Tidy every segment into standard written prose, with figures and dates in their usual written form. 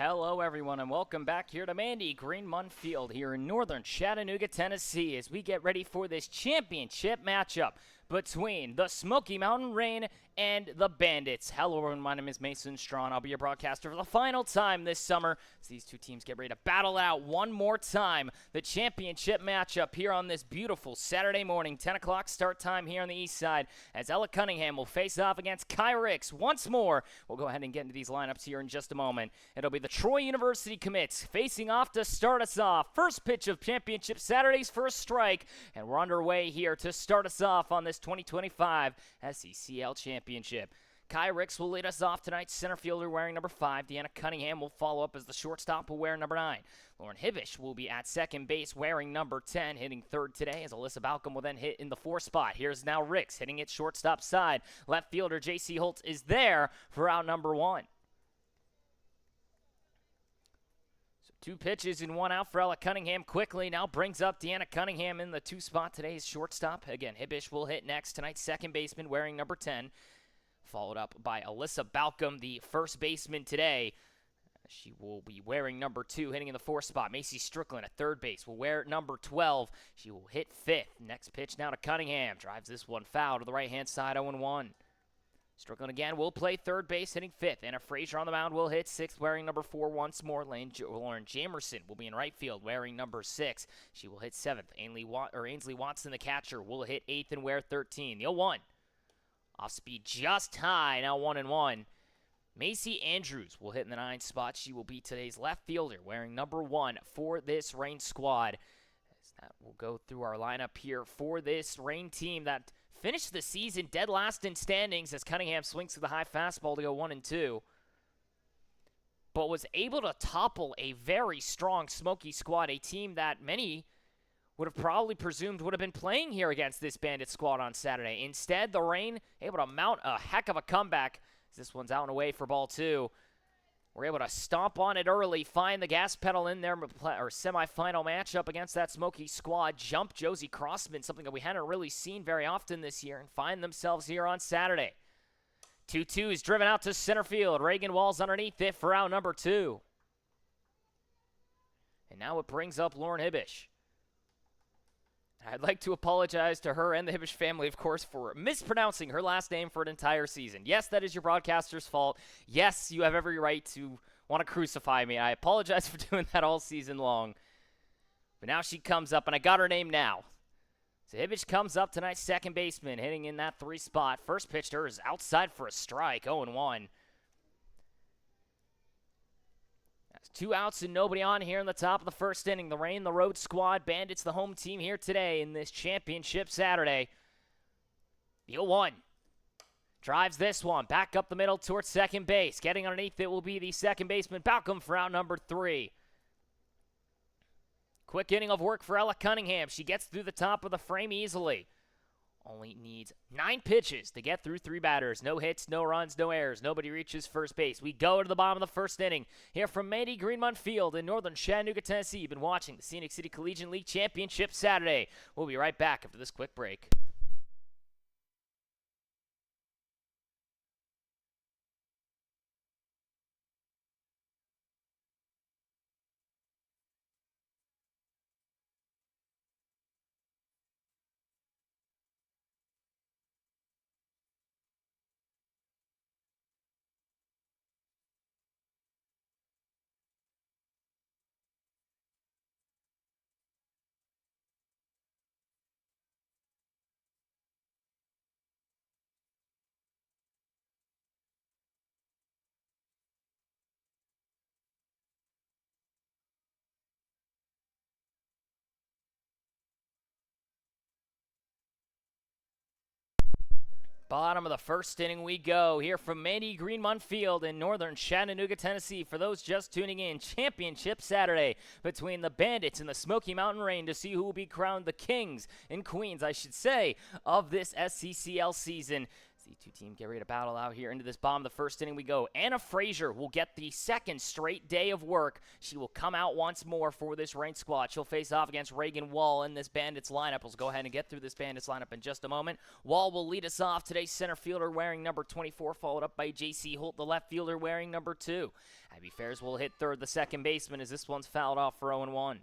Hello, everyone, and welcome back here to Mandy Greenmont Field here in northern Chattanooga, Tennessee, as we get ready for this championship matchup between the Smoky Mountain Rain and the Bandits. Hello, everyone. My name is Mason Strawn. I'll be your broadcaster for the final time this summer as these two teams get ready to battle out one more time. The championship matchup here on this beautiful Saturday morning, 10 o'clock start time here on the east side, as Ella Cunningham will face off against Kai Ricks once more. We'll go ahead and get into these lineups here in just a moment. It'll be the Troy University commits facing off to start us off. First pitch of Championship Saturday's first strike, and we're underway here to start us off on this 2025 SECL Championship. Kai Ricks will lead us off tonight. Center fielder wearing number 5. Deanna Cunningham will follow up as the shortstop will wear number 9. Lauren Hibish will be at second base wearing number 10. Hitting third today as Alyssa Balcom will then hit in the 4 spot. Here's now Ricks hitting it shortstop side. Left fielder J.C. Holtz is there for out number 1. 2 pitches and 1 out for Ella Cunningham quickly. Now brings up Deanna Cunningham in the 2 spot. Today's shortstop. Again, Hibish will hit next. Tonight's second baseman wearing number 10. Followed up by Alyssa Balcom, the first baseman today. She will be wearing number 2, hitting in the 4 spot. Macy Strickland at third base will wear number 12. She will hit 5th. Next pitch now to Cunningham. Drives this one foul to the right-hand side, 0-1. Strickland again will play third base, hitting 5th. Anna Frazier on the mound will hit 6th, wearing number 4 once more. Lauren Jamerson will be in right field, wearing number 6. She will hit 7th. Ainsley Watson, the catcher, will hit 8th and wear 13. The 0-1. Off speed just high, now 1-1. Macy Andrews will hit in the 9 spot. She will be today's left fielder, wearing number 1 for this Rain squad. As that will go through our lineup here for this Rain team that finished the season dead last in standings as Cunningham swings to the high fastball to go 1-2. But was able to topple a very strong Smoky squad, a team that many would have probably presumed would have been playing here against this Bandit squad on Saturday. Instead, the Rain able to mount a heck of a comeback. This one's out and away for ball 2. We're able to stomp on it early, find the gas pedal in there, or semifinal matchup against that Smoky squad. Jump Josie Crossman, something that we hadn't really seen very often this year, and find themselves here on Saturday. 2-2 is driven out to center field. Reagan Walls underneath it for out number 2. And now it brings up Lauren Hibish. I'd like to apologize to her and the Hibish family, of course, for mispronouncing her last name for an entire season. Yes, that is your broadcaster's fault. Yes, you have every right to want to crucify me. I apologize for doing that all season long. But now she comes up, and I got her name now. So Hibish comes up tonight's second baseman, hitting in that 3 spot. First pitch to her is outside for a strike, 0-1. 2 outs and nobody on here in the top of the first inning. The Rain, the road squad, Bandits, the home team here today in this championship Saturday. The 0-1. Drives this one back up the middle towards second base. Getting underneath it will be the second baseman, Balcom, for out number 3. Quick inning of work for Ella Cunningham. She gets through the top of the frame easily. Only needs 9 pitches to get through 3 batters. No hits, no runs, no errors. Nobody reaches first base. We go to the bottom of the first inning here from Mandy Greenmont Field in northern Chattanooga, Tennessee. You've been watching the Scenic City Collegiate League Championship Saturday. We'll be right back after this quick break. Bottom of the first inning we go here from Mandy Greenmont Field in northern Chattanooga, Tennessee. For those just tuning in, championship Saturday between the Bandits and the Smoky Mountain Rain to see who will be crowned the kings and queens, I should say, of this SCCL season. These two teams get ready to battle out here into this bottom of the first inning we go. Anna Frazier will get the second straight day of work. She will come out once more for this ranked squad. She'll face off against Reagan Wall in this Bandits lineup. Let's go ahead and get through this Bandits lineup in just a moment. Wall will lead us off. Today's center fielder wearing number 24, followed up by J.C. Holt, the left fielder wearing number 2. Abby Fairs will hit third, the second baseman, as this one's fouled off for 0-1.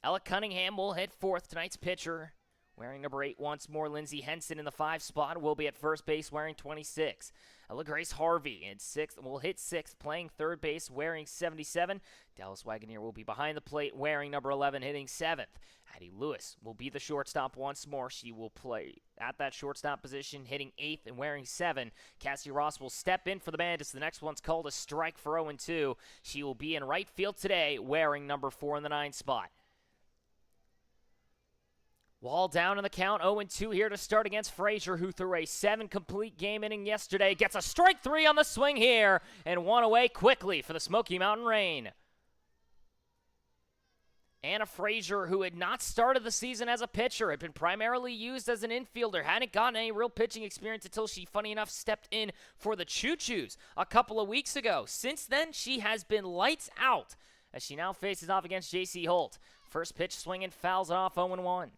Ella Cunningham will hit fourth, tonight's pitcher. Wearing number 8 once more, Lindsay Henson in the 5 spot will be at first base wearing 26. Ella Grace Harvey in 6th will hit 6th, playing third base wearing 77. Dallas Wagoneer will be behind the plate wearing number 11, hitting 7th. Addie Lewis will be the shortstop once more. She will play at that shortstop position, hitting 8th and wearing 7. Cassie Ross will step in for the Bandits. The next one's called a strike for 0-2. She will be in right field today wearing number 4 in the 9 spot. Wall down in the count, 0-2 here to start against Frazier, who threw a 7 complete game inning yesterday. Gets a strike 3 on the swing here, and one away quickly for the Smoky Mountain Rain. Anna Frazier, who had not started the season as a pitcher, had been primarily used as an infielder, hadn't gotten any real pitching experience until she, funny enough, stepped in for the Choo-Choos a couple of weeks ago. Since then, she has been lights out, as she now faces off against J.C. Holt. First pitch swinging, fouls it off 0-1.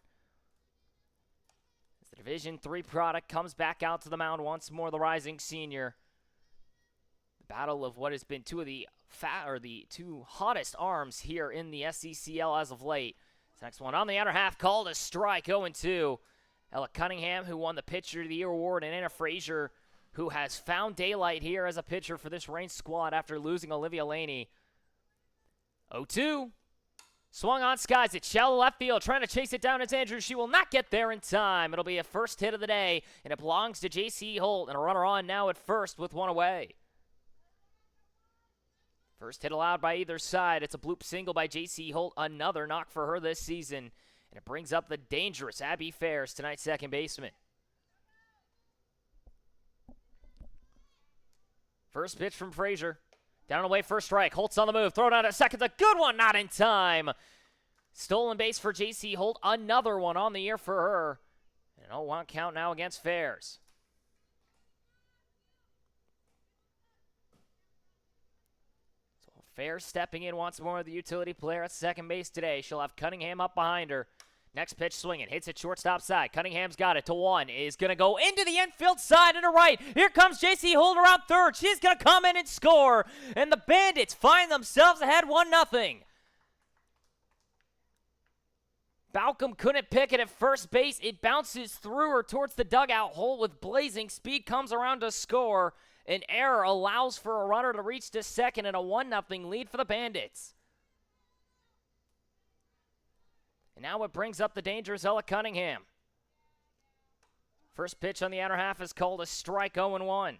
The Division III product comes back out to the mound once more, the rising senior. The battle of what has been two of the two hottest arms here in the SCCL as of late. This next one on the outer half, called a strike, 0-2. Ella Cunningham, who won the Pitcher of the Year award, and Anna Frazier, who has found daylight here as a pitcher for this ranked squad after losing Olivia Laney. 0-2. Swung on, skies it, shallow left field, trying to chase it down as Andrews. She will not get there in time. It'll be a first hit of the day, and it belongs to J.C. Holt, and a runner on now at first with one away. First hit allowed by either side. It's a bloop single by J.C. Holt, another knock for her this season, and it brings up the dangerous Abby Fairs, tonight's second baseman. First pitch from Frazier. Down and away, first strike. Holt's on the move. Throw it out at second. A good one, not in time. Stolen base for J.C. Holt. Another one on the year for her. And 0-1 count now against Fairs. So Fairs stepping in once more, the utility player at second base today. She'll have Cunningham up behind her. Next pitch swinging, hits it shortstop side. Cunningham's got it to 1. Is going to go into the infield side and to right. Here comes J.C. Holt around third. She's going to come in and score. And the Bandits find themselves ahead 1-0. Balcom couldn't pick it at first base. It bounces through her towards the dugout. Holt with blazing speed comes around to score. An error allows for a runner to reach to second and a 1-0 lead for the Bandits. And now it brings up the dangerous Ella Cunningham. First pitch on the outer half is called a strike, 0-1.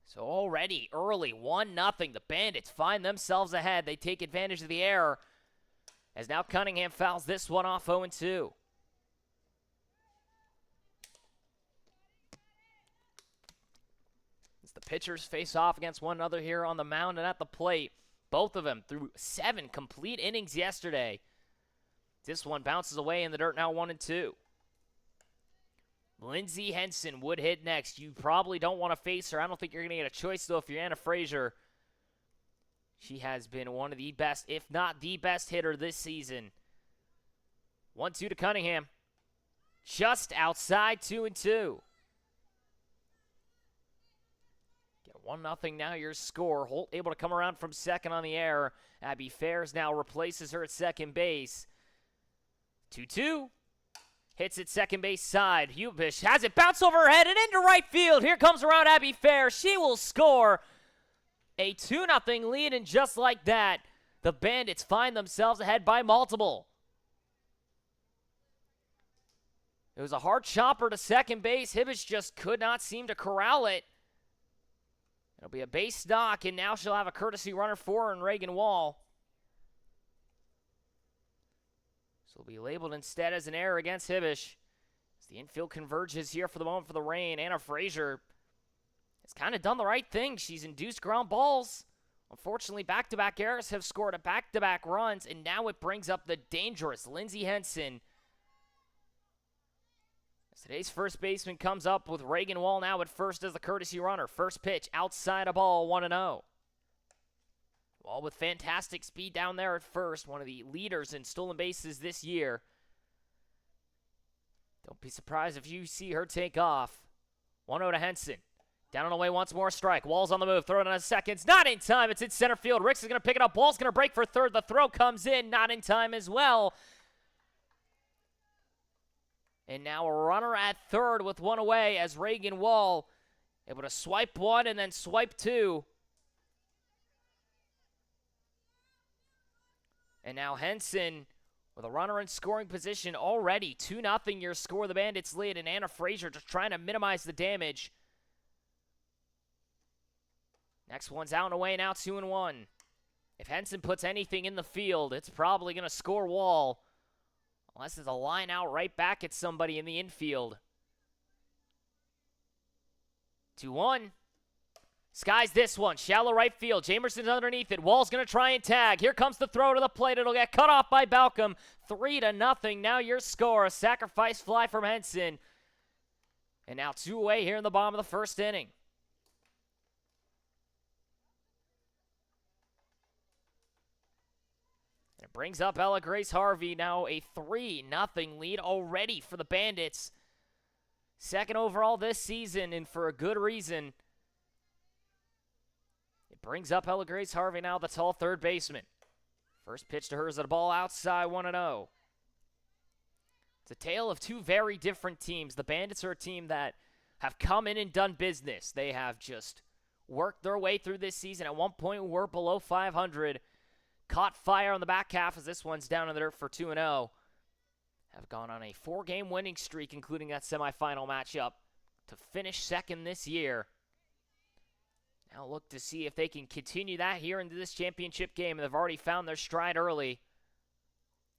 So already early, 1-0. The Bandits find themselves ahead. They take advantage of the error as now Cunningham fouls this one off 0-2. As the pitchers face off against one another here on the mound and at the plate. Both of them threw 7 complete innings yesterday. This one bounces away in the dirt, now 1-2. Lindsay Henson would hit next. You probably don't want to face her. I don't think you're going to get a choice, though, if you're Anna Frazier. She has been one of the best, if not the best hitter this season. 1-2 to Cunningham. Just outside, 2-2. 1-0 now your score. Holt able to come around from second on the error. Abby Fairs now replaces her at second base. 2-2. Hits it second base side. Hubish has it bounce over her head and into right field. Here comes around Abby Fairs. She will score a 2-0 lead, and just like that, the Bandits find themselves ahead by multiple. It was a hard chopper to second base. Hibish just could not seem to corral it. It'll be a base knock, and now she'll have a courtesy runner for her in Reagan Wall. So it'll be labeled instead as an error against Hibish. As the infield converges here for the moment for the Rain, Anna Frazier has kind of done the right thing. She's induced ground balls. Unfortunately, back-to-back errors have scored a back-to-back runs, and now it brings up the dangerous Lindsay Henson. Today's first baseman comes up with Reagan Wall now at first as the courtesy runner. First pitch, outside a ball, 1-0. Wall with fantastic speed down there at first, one of the leaders in stolen bases this year. Don't be surprised if you see her take off. 1-0 to Henson. Down and away once more, strike. Wall's on the move, throw it on seconds. Not in time, it's in center field. Ricks is going to pick it up. Wall's going to break for third. The throw comes in, not in time as well. And now a runner at third with one away as Reagan Wall able to swipe one and then swipe two. And now Henson with a runner in scoring position already. 2-0 your score. The Bandits lead, and Anna Frazier just trying to minimize the damage. Next one's out and away now, 2-1. If Henson puts anything in the field, it's probably going to score Wall. Unless it's a line out right back at somebody in the infield. 2-1. Skies this one. Shallow right field. Jamerson's underneath it. Wall's going to try and tag. Here comes the throw to the plate. It'll get cut off by Balcom. 3-0. Now your score. A sacrifice fly from Henson. And now 2 away here in the bottom of the first inning. It brings up Ella Grace Harvey, now a 3-0 lead already for the Bandits. Second overall this season, and for a good reason. It brings up Ella Grace Harvey now, the tall third baseman. First pitch to her is a ball outside, 1-0. It's a tale of two very different teams. The Bandits are a team that have come in and done business. They have just worked their way through this season. At one point, we're below 500. Caught fire on the back half as this one's down in the dirt for 2-0. Have gone on a 4-game winning streak, including that semifinal matchup, to finish second this year. Now look to see if they can continue that here into this championship game. They've already found their stride early.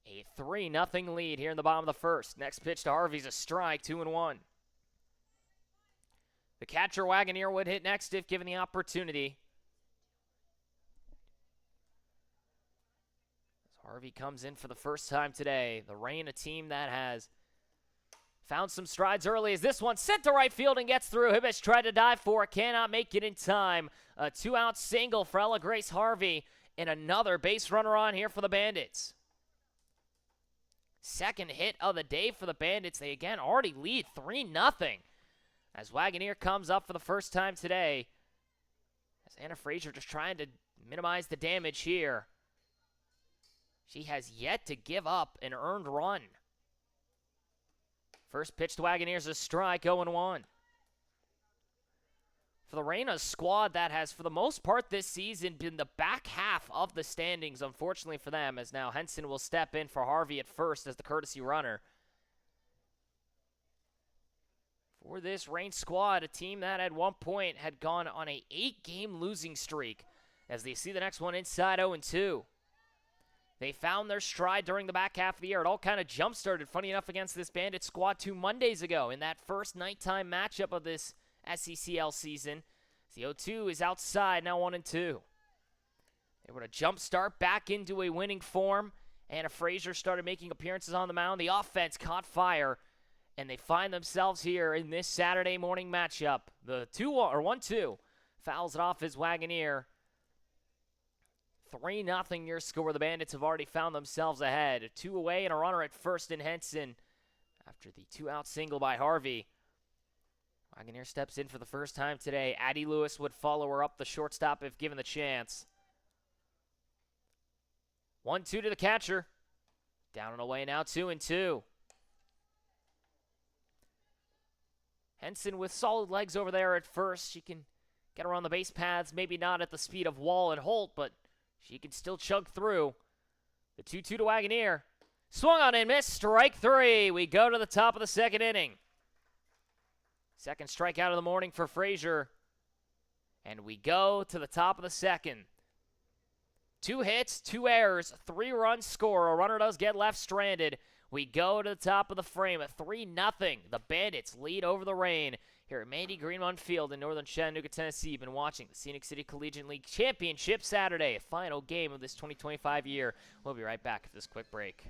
A 3-0 lead here in the bottom of the first. Next pitch to Harvey's a strike, 2-1. The catcher Wagoneer would hit next if given the opportunity. Harvey comes in for the first time today. The Reign, a team that has found some strides early, as this one sent to right field and gets through. Hibbish tried to dive for it, cannot make it in time. A 2-out single for Ella Grace Harvey, and another base runner on here for the Bandits. Second hit of the day for the Bandits. They again already lead 3-0 as Wagoneer comes up for the first time today. As Anna Frazier just trying to minimize the damage here. She has yet to give up an earned run. First pitch to Wagoneer's a strike, 0-1. For the Reign, a squad that has, for the most part this season, been the back half of the standings, unfortunately for them, as now Henson will step in for Harvey at first as the courtesy runner. For this Reign squad, a team that at one point had gone on a 8-game losing streak, as they see the next one inside 0-2. They found their stride during the back half of the year. It all kind of jump-started, funny enough, against this Bandit squad 2 Mondays ago in that first nighttime matchup of this SECL season. The 0-2 is outside, now 1-2. They were to jump-start back into a winning form. Anna Frazier started making appearances on the mound. The offense caught fire, and they find themselves here in this Saturday morning matchup. The 1-2 fouls it off as Wagoneer. 3-0 your score. The Bandits have already found themselves ahead. 2 away and a runner at first in Henson after the 2-out single by Harvey. Wagoneer steps in for the first time today. Addie Lewis would follow her up, the shortstop, if given the chance. 1-2 to the catcher. Down and away now, 2-2. Henson with solid legs over there at first. She can get around the base paths, maybe not at the speed of Wall and Holt, but she can still chug through. The 2-2 to Wagoneer. Swung on and missed. Strike 3. We go to the top of the second inning. Second strikeout of the morning for Frazier. And we go to the top of the second. 2 hits, 2 errors, 3-run score. A runner does get left stranded. We go to the top of the frame at 3-0. The Bandits lead over the Reign here at Mandy Greenmont Field in northern Chattanooga, Tennessee. You've been watching the Scenic City Collegiate League Championship Saturday, final game of this 2025 year. We'll be right back after this quick break.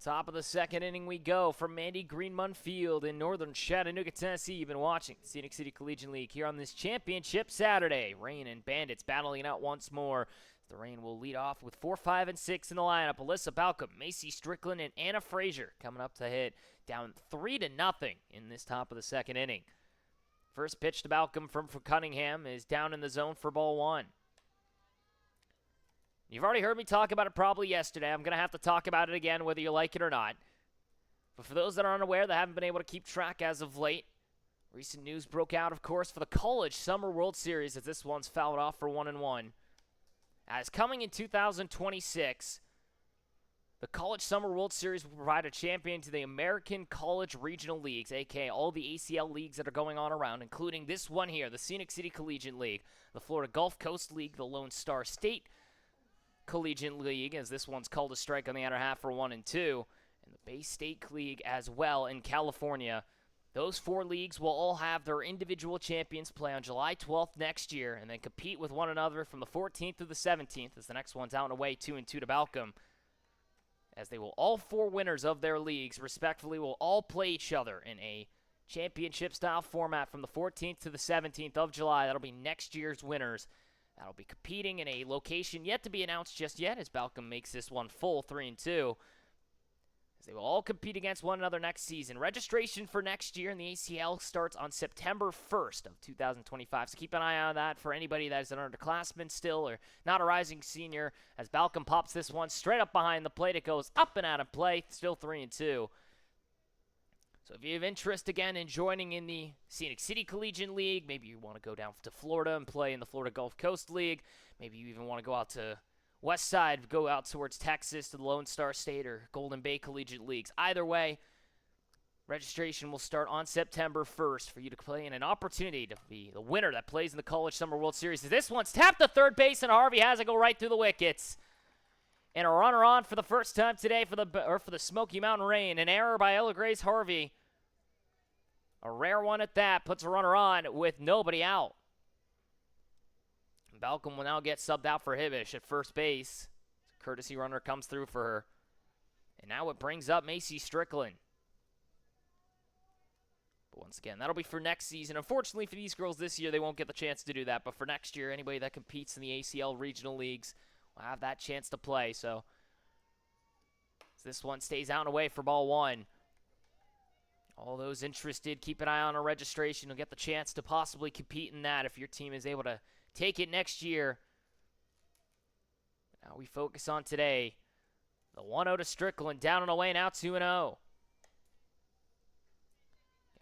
Top of the second inning we go from Mandy Greenmund Field in northern Chattanooga, Tennessee. You've been watching the Scenic City Collegiate League here on this championship Saturday. Rain and Bandits battling out once more. The Rain will lead off with 4, 5, and 6 in the lineup. Alyssa Balcom, Macy Strickland, and Anna Frazier coming up to hit, down 3-0 in this top of the second inning. First pitch to Balcom from Cunningham is down in the zone for ball one. You've already heard me talk about it probably yesterday. I'm going to have to talk about it again whether you like it or not. But for those that are unaware that haven't been able to keep track as of late, recent news broke out, of course, for the College Summer World Series as this one's fouled off for 1-1. As coming in 2026, the College Summer World Series will provide a champion to the American College Regional Leagues, aka all the ACL leagues that are going on around, including this one here, the Scenic City Collegiate League, the Florida Gulf Coast League, the Lone Star State Collegiate League, as this one's called a strike on the outer half for 1 and 2, and the Bay State League as well in California. Those 4 leagues will all have their individual champions play on July 12th next year and then compete with one another from the 14th to the 17th, as the next one's out and away 2 and 2 to Balcom. As they will, all 4 winners of their leagues, respectively, will all play each other in a championship-style format from the 14th to the 17th of July. That'll be next year's winners. That'll be competing in a location yet to be announced just yet, as Balcom makes this one full 3 and 2. As they will all compete against one another next season. Registration for next year in the ACL starts on September 1st of 2025. So keep an eye on that for anybody that is an underclassman still or not a rising senior. As Balcom pops this one straight up behind the plate, it goes up and out of play. Still 3 and 2. So if you have interest, again, in joining in the Scenic City Collegiate League, maybe you want to go down to Florida and play in the Florida Gulf Coast League, maybe you even want to go out to West Side, go out towards Texas to the Lone Star State or Golden Bay Collegiate Leagues. Either way, registration will start on September 1st for you to play in an opportunity to be the winner that plays in the College Summer World Series. This one's tapped to third base, and Harvey has it go right through the wickets. And a runner on for the first time today for the Smoky Mountain Rain. An error by Ella Grace Harvey. A rare one at that. Puts a runner on with nobody out. Balcom will now get subbed out for Hibbish at first base. Courtesy runner comes through for her. And now it brings up Macy Strickland. But once again, that'll be for next season. Unfortunately for these girls this year, they won't get the chance to do that. But for next year, anybody that competes in the ACL regional leagues will have that chance to play. So this one stays out and away for ball one. All those interested, keep an eye on our registration. You'll get the chance to possibly compete in that if your team is able to take it next year. Now we focus on today. The 1-0 to Strickland, down and away, now 2-0.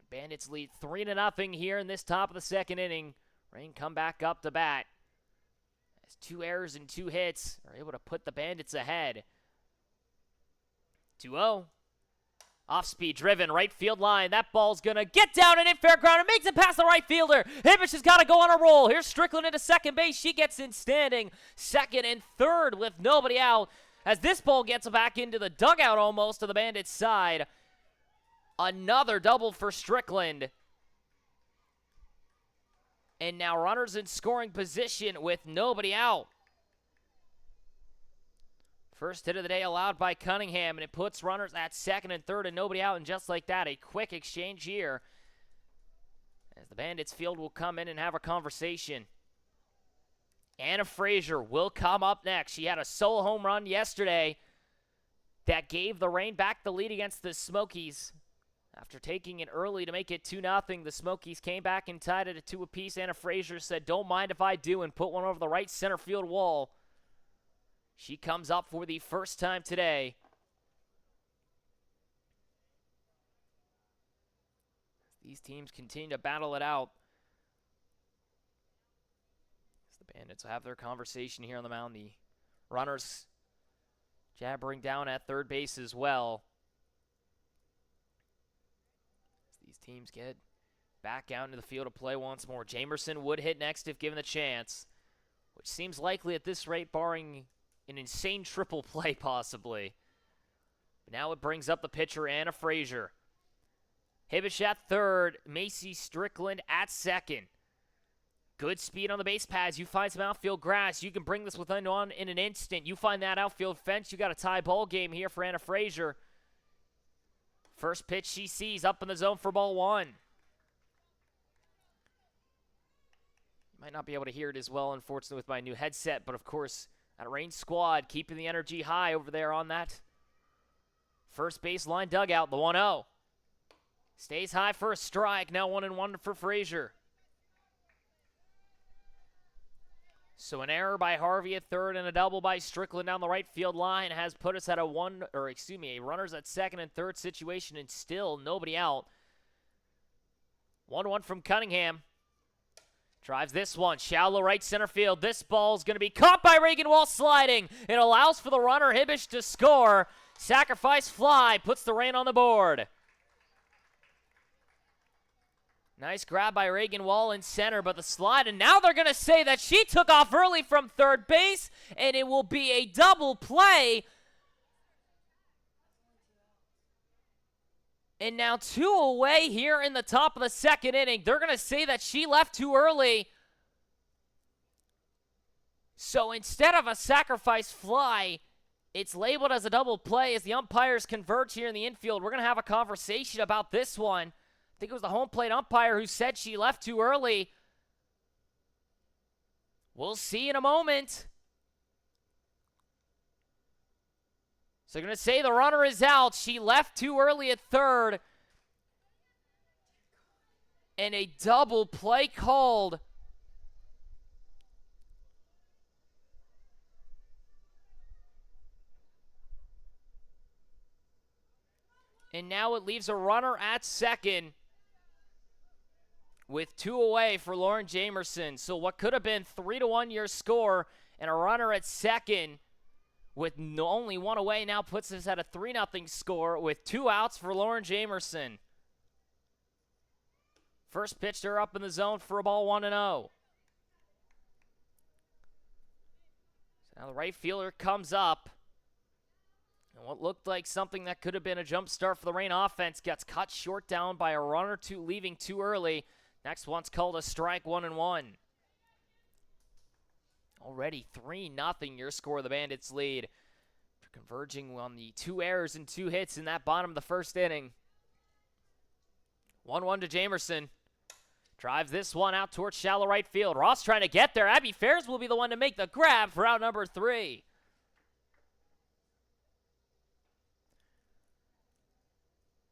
Bandits lead 3-0 here in this top of the second inning. Rain come back up to bat. As 2 errors and 2 hits are able to put the Bandits ahead. 2-0. Off-speed driven, right field line. That ball's going to get down and in fair ground. It makes it past the right fielder. Hibbish has got to go on a roll. Here's Strickland into second base. She gets in standing second and third with nobody out. As this ball gets back into the dugout almost to the Bandits' side. Another double for Strickland. And now runners in scoring position with nobody out. First hit of the day allowed by Cunningham, and it puts runners at second and third and nobody out, and just like that, a quick exchange here. As the Bandits field will come in and have a conversation. Anna Frazier will come up next. She had a solo home run yesterday that gave the Rain back the lead against the Smokies. After taking it early to make it 2-0, the Smokies came back and tied it at 2 apiece. Anna Frazier said, "Don't mind if I do," and put one over the right center field wall. She comes up for the first time today. These teams continue to battle it out. As the Bandits will have their conversation here on the mound. The runners jabbering down at third base as well. As these teams get back out into the field to play once more. Jamerson would hit next if given the chance, which seems likely at this rate, barring an insane triple play, possibly. But now it brings up the pitcher, Anna Frazier. Hibbish at third. Macy Strickland at second. Good speed on the base pads. You find some outfield grass. You can bring this within one in an instant. You find that outfield fence. You got a tie ball game here for Anna Frazier. First pitch she sees up in the zone for ball one. Might not be able to hear it as well, unfortunately, with my new headset, but of course, that range squad keeping the energy high over there on that first baseline dugout, the 1-0. Stays high for a strike, now 1-1 for Frazier. So an error by Harvey at third and a double by Strickland down the right field line has put us at a runners at second and third situation, and still nobody out. 1-1 from Cunningham. Drives this one, shallow right center field. This ball's going to be caught by Reagan Wall sliding. It allows for the runner, Hibbish, to score. Sacrifice fly puts the Reign on the board. Nice grab by Reagan Wall in center, but the slide, and now they're going to say that she took off early from third base, and it will be a double play. And now 2 away here in the top of the second inning. They're going to say that she left too early. So instead of a sacrifice fly, it's labeled as a double play as the umpires converge here in the infield. We're going to have a conversation about this one. I think it was the home plate umpire who said she left too early. We'll see in a moment. So they're going to say the runner is out. She left too early at third. And a double play called. And now it leaves a runner at second with 2 away for Lauren Jamerson. So what could have been 3-1 your score, and a runner at second with only 1 away now puts us at a 3-0 score with 2 outs for Lauren Jamerson. First pitch to her up in the zone for a ball 1-0. So now the right fielder comes up. And what looked like something that could have been a jump start for the Reign offense gets cut short down by a runner leaving too early. Next one's called a strike, 1-1. Already 3-0 your score, the Bandits lead. After converging on the 2 errors and 2 hits in that bottom of the first inning. 1-1 to Jamerson. Drives this one out towards shallow right field. Ross trying to get there. Abby Fairs will be the one to make the grab for out number 3.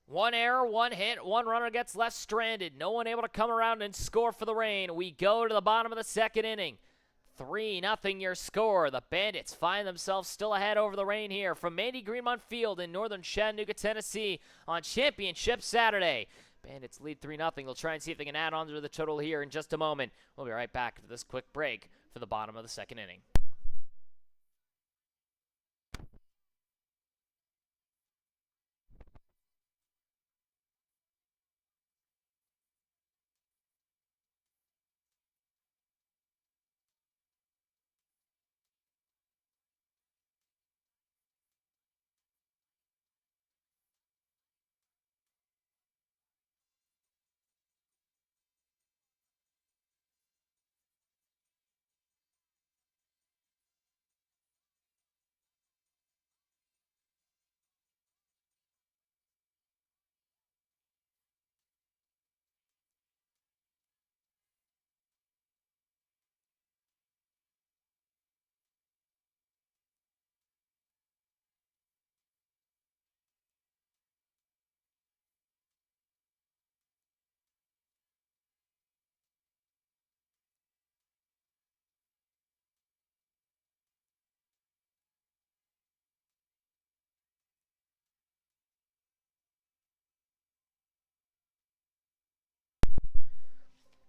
One error, 1 hit, 1 runner gets left stranded. No one able to come around and score for the Reign. We go to the bottom of the second inning. 3-0 your score. The Bandits find themselves still ahead over the Reign here from Mandy Greenmont Field in northern Chattanooga, Tennessee on Championship Saturday. Bandits lead 3-0. They'll try and see if they can add on to the total here in just a moment. We'll be right back for this quick break for the bottom of the second inning.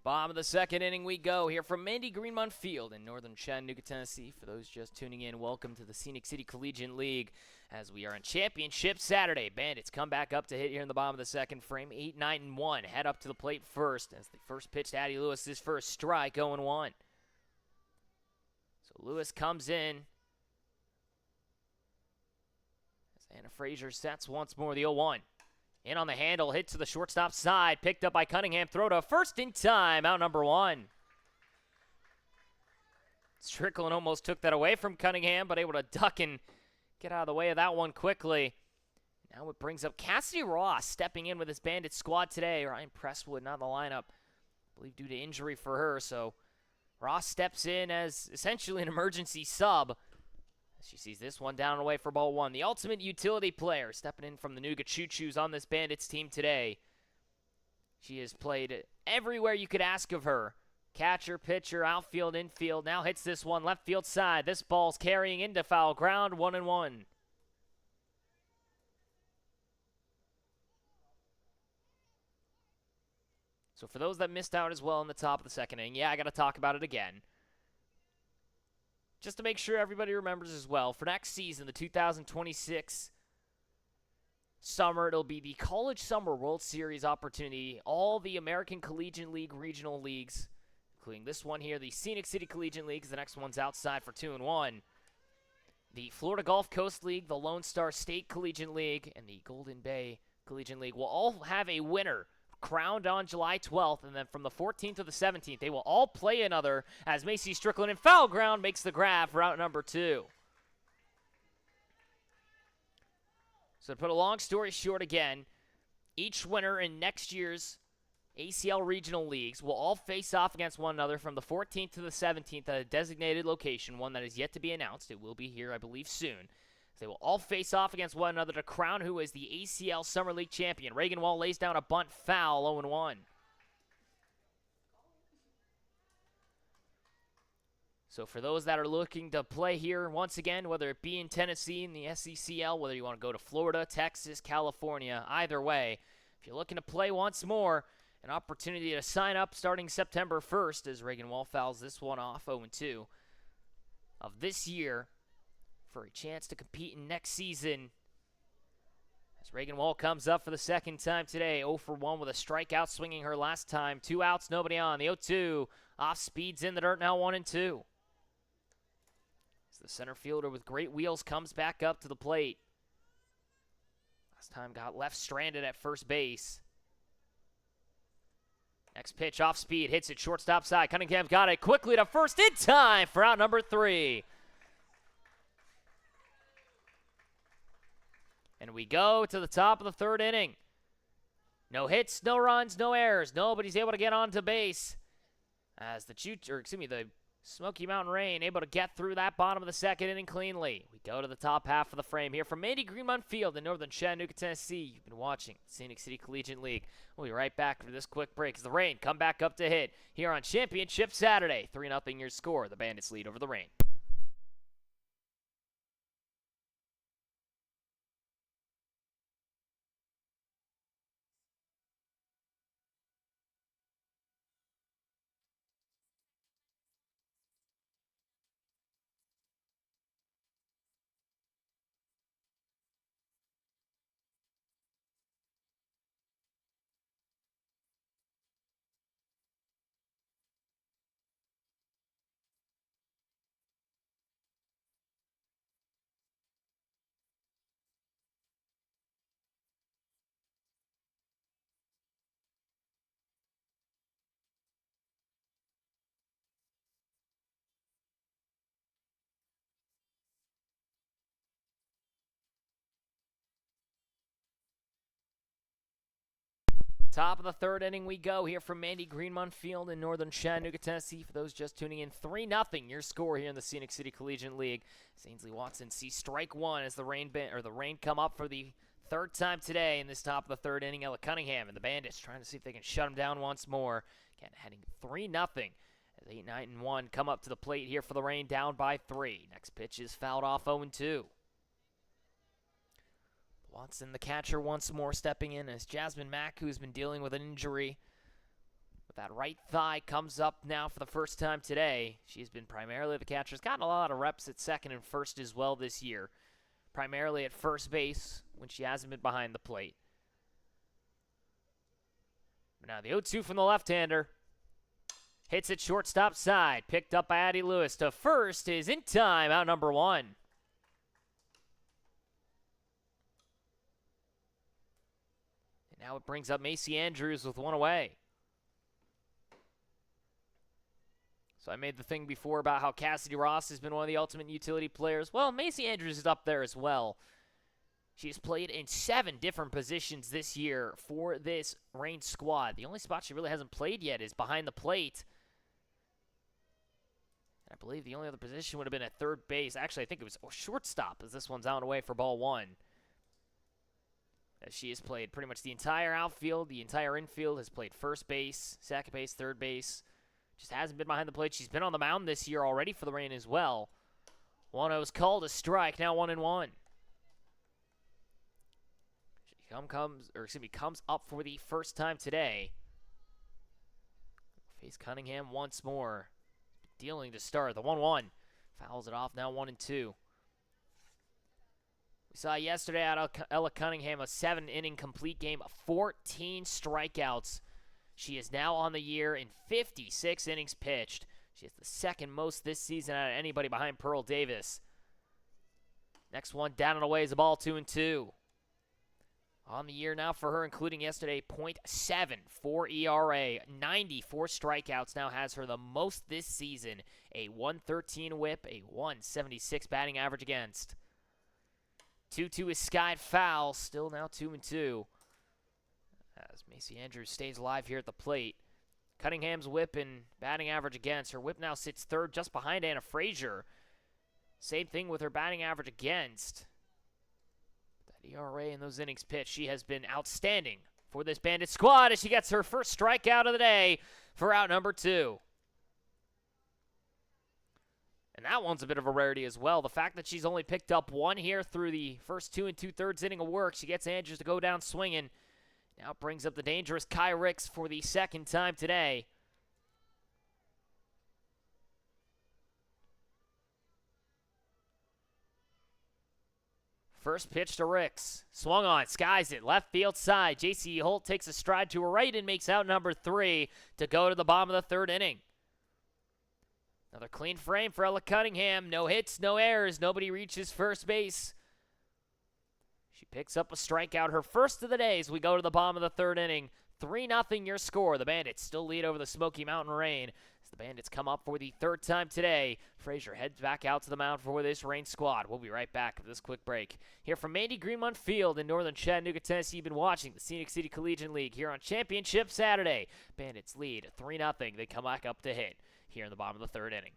Bottom of the second inning we go here from Mandy Greenmont Field in northern Chattanooga, Tennessee. For those just tuning in, welcome to the Scenic City Collegiate League as we are in Championship Saturday. Bandits come back up to hit here in the bottom of the second frame. 8-9-1. Head up to the plate first as the first pitch to Addie Lewis, his first strike, 0-1. So Lewis comes in as Anna Frazier sets once more the 0-1. In on the handle, hit to the shortstop side, picked up by Cunningham, throw to first in time, out number 1. Strickland almost took that away from Cunningham, but able to duck and get out of the way of that one quickly. Now it brings up Cassidy Ross stepping in with his Bandit squad today. Ryan Presswood not in the lineup, I believe due to injury for her. So Ross steps in as essentially an emergency sub. She sees this one down and away for ball one. The ultimate utility player stepping in from the Nougat Choo-Choos on this Bandits team today. She has played everywhere you could ask of her. Catcher, pitcher, outfield, infield. Now hits this one left field side. This ball's carrying into foul ground, 1-1. So for those that missed out as well in the top of the second inning, yeah, I got to talk about it again. Just to make sure everybody remembers as well, for next season, the 2026 summer, it'll be the College Summer World Series opportunity. All the American Collegiate League regional leagues, including this one here, the Scenic City Collegiate League, the next one's outside for 2-1. The Florida Gulf Coast League, the Lone Star State Collegiate League, and the Golden Bay Collegiate League will all have a winner crowned on July 12th, and then from the 14th to the 17th, they will all play another as Macy Strickland in foul ground makes the grab for out number 2. So to put a long story short again, each winner in next year's ACL regional leagues will all face off against one another from the 14th to the 17th at a designated location, one that is yet to be announced. It will be here, I believe, soon. They will all face off against one another to crown who is the ACL Summer League champion. Reagan Wall lays down a bunt foul, 0-1. So for those that are looking to play here, once again, whether it be in Tennessee in the SECL, whether you want to go to Florida, Texas, California, either way, if you're looking to play once more, an opportunity to sign up starting September 1st as Reagan Wall fouls this one off, 0-2 of this year, for a chance to compete in next season. As Reagan Wall comes up for the second time today, 0-for-1 with a strikeout, swinging her last time. 2 outs, nobody on. The 0-2 off speeds in the dirt, now 1-2. As the center fielder with great wheels comes back up to the plate. Last time got left stranded at first base. Next pitch off speed, hits it shortstop side. Cunningham got it quickly to first in time for out number 3. And we go to the top of the third inning. No hits, no runs, no errors. Nobody's able to get onto base. As the Smoky Mountain Rain able to get through that bottom of the second inning cleanly. We go to the top half of the frame here from Mandy Greenmont Field in northern Chattanooga, Tennessee. You've been watching Scenic City Collegiate League. We'll be right back for this quick break as the Rain come back up to hit here on Championship Saturday. 3-0 your score. The Bandits lead over the Rain. Top of the third inning we go here from Mandy Greenmont Field in northern Chattanooga, Tennessee. For those just tuning in, 3-0 your score here in the Scenic City Collegiate League. Ainsley Watson sees strike one as the Rain come up for the third time today in this top of the third inning. Ella Cunningham and the Bandits trying to see if they can shut them down once more. Again, heading 3-0 as 8-9-1 come up to the plate here for the Rain, down by 3. Next pitch is fouled off, 0-2. Watson, the catcher, once more stepping in as Jasmine Mack, who's been dealing with an injury with that right thigh, comes up now for the first time today. She's been primarily the catcher. She's gotten a lot of reps at second and first as well this year, primarily at first base when she hasn't been behind the plate. But now the 0-2 from the left-hander. Hits it shortstop side. Picked up by Addie Lewis to first is in time, out number 1. Now it brings up Macy Andrews with one away. So I made the thing before about how Cassidy Ross has been one of the ultimate utility players. Well, Macy Andrews is up there as well. She's played in 7 different positions this year for this Reign squad. The only spot she really hasn't played yet is behind the plate. I believe the only other position would have been at third base. Actually, I think it was shortstop, as this one's out and away for ball 1. As she has played pretty much the entire outfield, the entire infield, has played first base, second base, third base. Just hasn't been behind the plate. She's been on the mound this year already for the Reign as well. 1-0 is called a strike, now 1-1. She comes up for the first time today. Face Cunningham once more. Dealing to start. The 1-1. Fouls it off, now 1-2. We saw yesterday out of Ella Cunningham a 7-inning complete game, 14 strikeouts. She is now on the year in 56 innings pitched. She has the second most this season out of anybody behind Pearl Davis. Next one down and away is a ball 2-2. On the year now for her, including yesterday, .74 ERA, 94 strikeouts now has her the most this season. A 113 whip, a 176 batting average against. 2-2 is skied foul, still now 2-2. As Macy Andrews stays alive here at the plate. Cunningham's whip and batting average against. Her whip now sits third just behind Anna Frazier. Same thing with her batting average against. ERA in those innings pitched. She has been outstanding for this Bandit squad as she gets her first strikeout of the day for out number 2. And that one's a bit of a rarity as well. The fact that she's only picked up 1 here through the first 2 2/3 inning of work. She gets Andrews to go down swinging. Now brings up the dangerous Kai Ricks for the second time today. First pitch to Ricks. Swung on, skies it, left field side. J.C. Holt takes a stride to her right and makes out number 3 to go to the bottom of the 3rd inning. Another clean frame for Ella Cunningham. No hits, no errors. Nobody reaches first base. She picks up a strikeout, her first of the day as we go to the bottom of the 3rd inning. 3-0 your score. The Bandits still lead over the Smoky Mountain Reign. As the Bandits come up for the 3rd time today, Frazier heads back out to the mound for this Reign squad. We'll be right back with this quick break. Here from Mandy Greenmont Field in northern Chattanooga, Tennessee, you've been watching the Scenic City Collegiate League here on Championship Saturday. Bandits lead 3-0. They come back up to hit here in the bottom of the 3rd inning.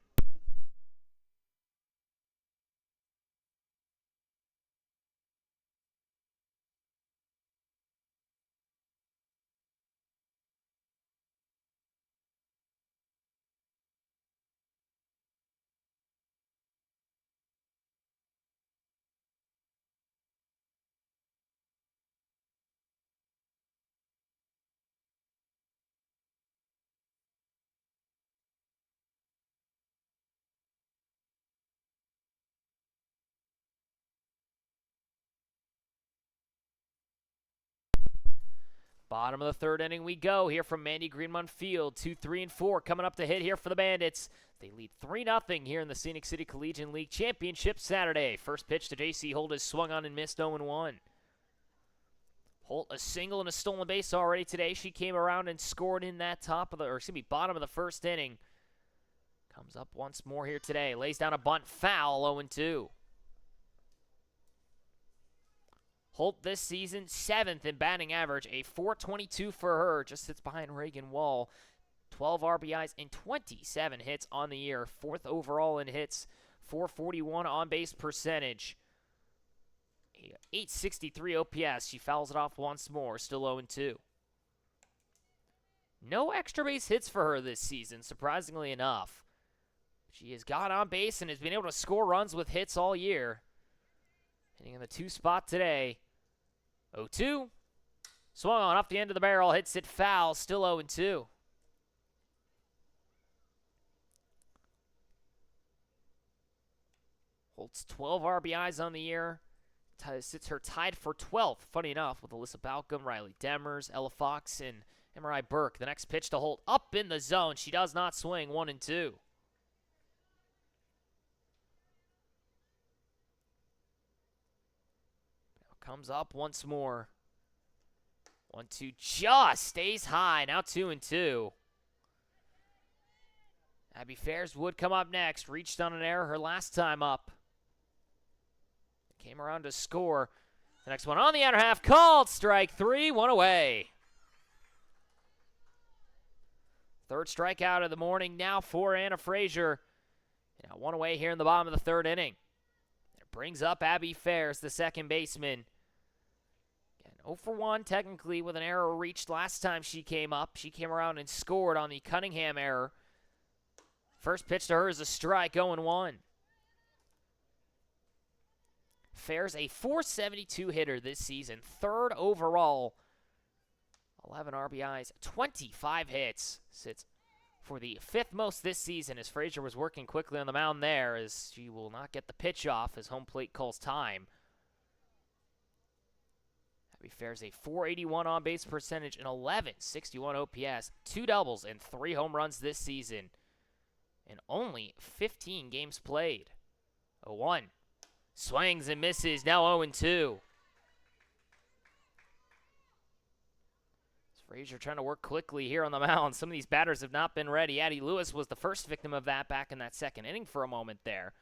Bottom of the 3rd inning we go here from Mandy Greenmont Field. 2, 3, and 4 coming up to hit here for the Bandits. They lead 3-0 here in the Scenic City Collegiate League Championship Saturday. First pitch to J.C. Holt is swung on and missed 0-1. Holt a single and a stolen base already today. She came around and scored in that bottom of the 1st inning. Comes up once more here today. Lays down a bunt foul, 0-2. Holt this season, 7th in batting average, a .422 for her. Just sits behind Reagan Wall. 12 RBIs and 27 hits on the year. 4th overall in hits, .441 on-base percentage. 863 OPS. She fouls it off once more, still 0-2. No extra base hits for her this season, surprisingly enough. She has got on base and has been able to score runs with hits all year. Hitting in the 2 spot today. 0-2. Swung on off the end of the barrel, hits it foul, still 0-2. Holt's 12 RBIs on the year. Sits her tied for 12th, funny enough, with Alyssa Balcom, Riley Demers, Ella Fox, and MRI Burke. The next pitch to Holt up in the zone. She does not swing, 1-2. Comes up once more. 1-2 just stays high. Now 2-2. Abby Fairs would come up next. Reached on an error her last time up. Came around to score. The next one on the outer half, called strike 3, one away. Third strikeout of the morning now for Anna Frazier. Now one away here in the bottom of the third inning. It brings up Abby Fairs, the second baseman. Again, 0 for 1 technically with an error reached last time she came up. She came around and scored on the Cunningham error. First pitch to her is a strike, 0-1. Fairs a .472 hitter this season, third overall. 11 RBIs, 25 hits. Sits for the fifth most this season as Frazier was working quickly on the mound there as she will not get the pitch off as home plate calls time. Abby Fairs a .481 on-base percentage and 1161 OPS, 2 doubles and 3 home runs this season. And only 15 games played. 0-1. Swings and misses, now 0-2. Frazier trying to work quickly here on the mound. Some of these batters have not been ready. Addie Lewis was the first victim of that back in that second inning for a moment there.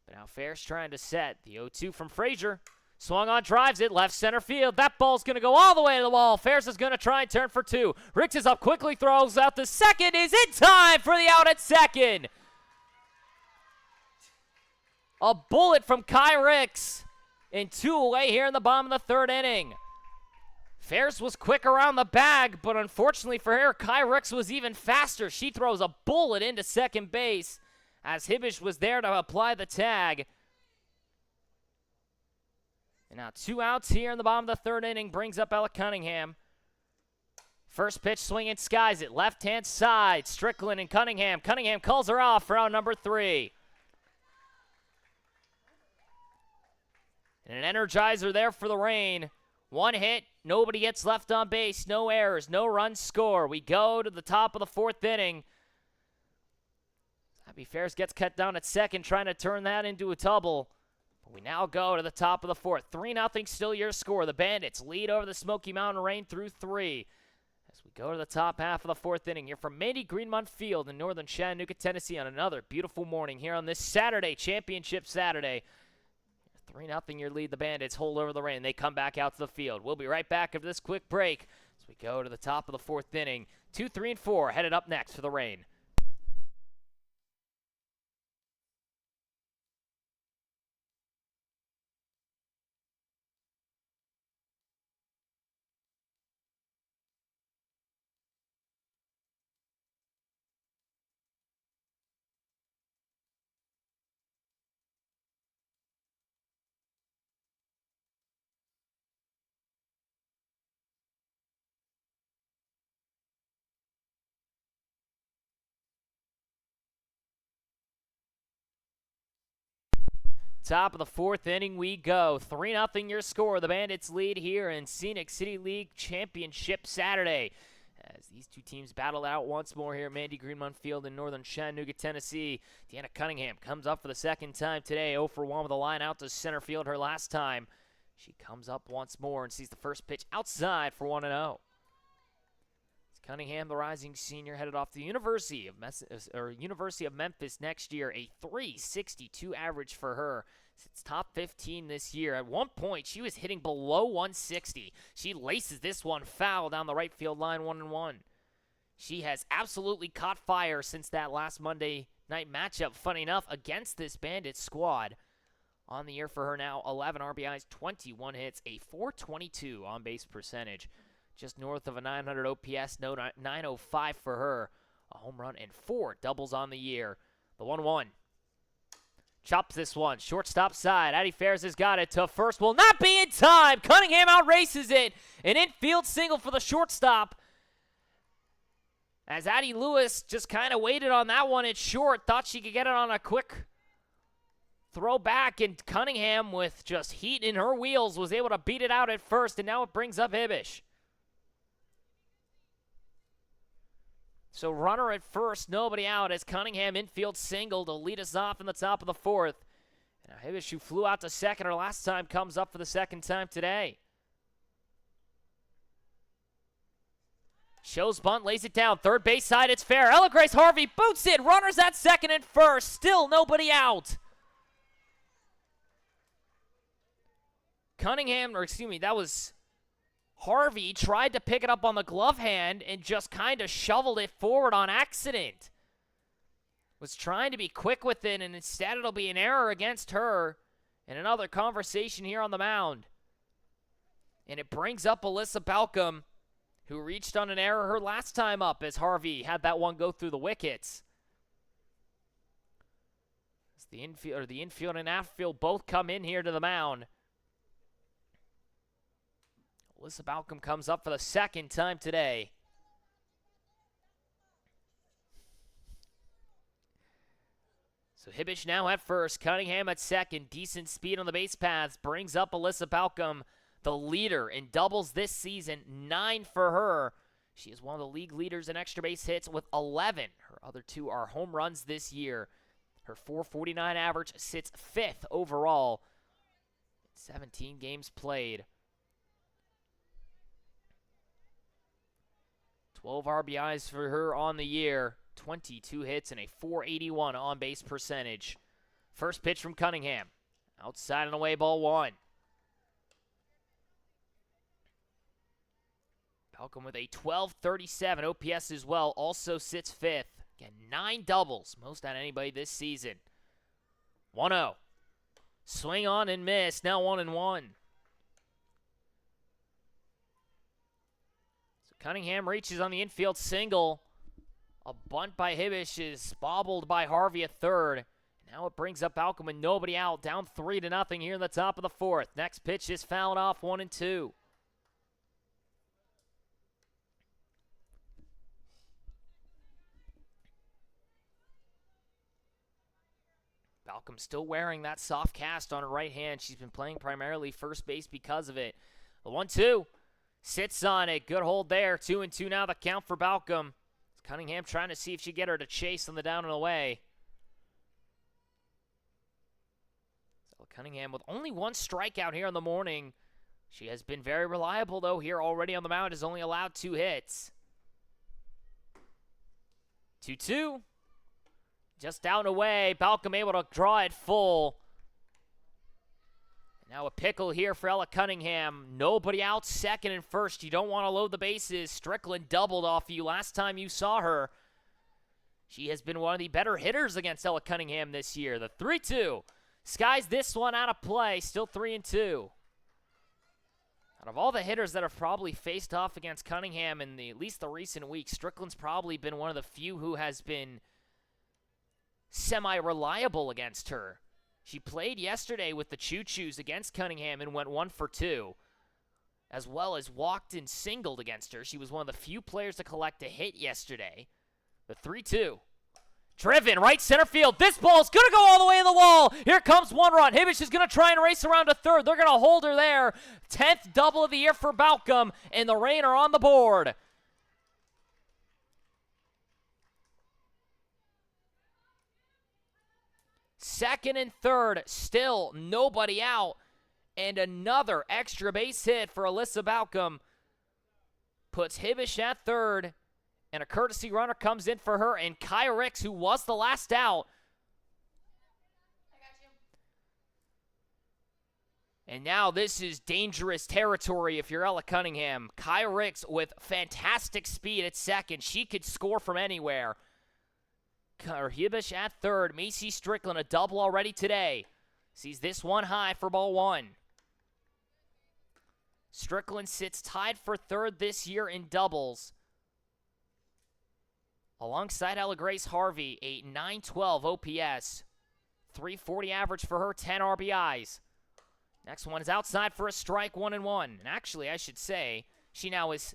But now Fairs trying to set. The 0-2 from Frazier. Swung on, drives it, left center field. That ball's going to go all the way to the wall. Fairs is going to try and turn for 2. Ricks is up quickly, throws out the second. Is in time for the out at second. A bullet from Kai Ricks. And 2 away here in the bottom of the third inning. Fairs was quick around the bag, but unfortunately for her, Kai Ricks was even faster. She throws a bullet into second base as Hibbish was there to apply the tag. And now 2 outs here in the bottom of the third inning brings up Ella Cunningham. First pitch swinging, skies it. Left-hand side, Strickland and Cunningham. Cunningham calls her off for out number 3. And an energizer there for the Reign. 1 hit, nobody gets left on base, no errors, no runs score. We go to the top of the 4th inning. Abby Fairs gets cut down at second, trying to turn that into a double. But we now go to the top of the 4th. 3-0 still your score. The Bandits lead over the Smoky Mountain Reign through 3. As we go to the top half of the 4th inning here from Mandy Greenmont Field in northern Chattanooga, Tennessee on another beautiful morning here on this Saturday, Championship Saturday. 3-0 your lead. The Bandits hold over the Reign. They come back out to the field. We'll be right back after this quick break as we go to the top of the 4th inning. 2, 3, and 4 headed up next for the Reign. Top of the 4th inning we go. 3-0 your score. The Bandits lead here in Scenic City League Championship Saturday. As these two teams battle out once more here at Mandy Greenmont Field in northern Chattanooga, Tennessee. Deanna Cunningham comes up for the second time today. 0 for 1 with a line out to center field her last time. She comes up once more and sees the first pitch outside for 1-0. Cunningham, the rising senior, headed off to the University of Memphis next year. A .362 average for her. It's top 15 this year. At one point, she was hitting below 160. She laces this one foul down the right field line, 1-1. She has absolutely caught fire since that last Monday night matchup, funny enough, against this Bandits squad. On the year for her now, 11 RBIs, 21 hits, a .422 on-base percentage. Just north of a 900 OPS, no 905 for her. A home run and 4 doubles on the year. The 1-1. Chops this one. Shortstop side. Addie Fairs has got it to first. Will not be in time. Cunningham outraces it. An infield single for the shortstop. As Addie Lewis just kind of waited on that one at short. Thought she could get it on a quick throw back. And Cunningham, with just heat in her wheels, was able to beat it out at first. And now it brings up Hibbish. So runner at first, nobody out as Cunningham infield single to lead us off in the top of the 4th. And now Hibbish, who flew out to second her last time, comes up for the second time today. Shows bunt, lays it down. Third base side, it's fair. Ella Grace Harvey boots it. Runners at second and first. Still nobody out. that was Harvey tried to pick it up on the glove hand and just kind of shoveled it forward on accident. Was trying to be quick with it, and instead it'll be an error against her. And another conversation here on the mound. And it brings up Alyssa Balcom, who reached on an error her last time up as Harvey had that one go through the wickets. As the infield and outfield both come in here to the mound. Alyssa Balcom comes up for the second time today. So Hibbish now at first, Cunningham at second. Decent speed on the base paths brings up Alyssa Balcom, the leader in doubles this season, 9 for her. She is one of the league leaders in extra base hits with 11. Her other 2 are home runs this year. Her .449 average sits 5th overall. 17 games played. 12 RBIs for her on the year. 22 hits and a .481 on-base percentage. First pitch from Cunningham. Outside and away, ball 1. Balcom with a .1237 OPS as well, also sits 5th. Again, 9 doubles, most out of anybody this season. 1-0. Swing on and miss, now 1-1. So Cunningham reaches on the infield single. A bunt by Hibbish is bobbled by Harvey at third. Now it brings up Balcom with nobody out, down 3-0 here in the top of the 4th. Next pitch is fouled off, 1-2. Balcom still wearing that soft cast on her right hand. She's been playing primarily first base because of it. The 1-2 sits on it. Good hold there. 2-2 now the count for Balcom. Cunningham trying to see if she get her to chase on the down and away. So Cunningham with only 1 strikeout here in the morning. She has been very reliable, though, here already on the mound. Has only allowed 2 hits. 2-2. Just down and away. Balcom able to draw it full. Now a pickle here for Ella Cunningham. Nobody out, second and first. You don't want to load the bases. Strickland doubled off you last time you saw her. She has been one of the better hitters against Ella Cunningham this year. The 3-2. Skies this one out of play. Still 3-2. Out of all the hitters that have probably faced off against Cunningham in at least the recent weeks, Strickland's probably been one of the few who has been semi-reliable against her. She played yesterday with the Choo-Choos against Cunningham and went 1 for 2, as well as walked and singled against her. She was one of the few players to collect a hit yesterday. The 3-2. Driven, right center field. This ball's going to go all the way to the wall. Here comes 1 run. Hibbish is going to try and race around to third. They're going to hold her there. 10th double of the year for Balcom, and the Rain are on the board. Second and third, still nobody out. And another extra base hit for Alyssa Balcom. Puts Hibbish at third. And a courtesy runner comes in for her. And Kaya Ricks, who was the last out. And now this is dangerous territory if you're Ella Cunningham. Kaya Ricks with fantastic speed at second. She could score from anywhere. Hibbish at third. Macy Strickland, a double already today. Sees this one high for ball 1. Strickland sits tied for third this year in doubles. Alongside Ella Grace Harvey, a .912 OPS. .340 average for her, 10 RBIs. Next one is outside for a strike, 1-1. And actually, I should say, she now is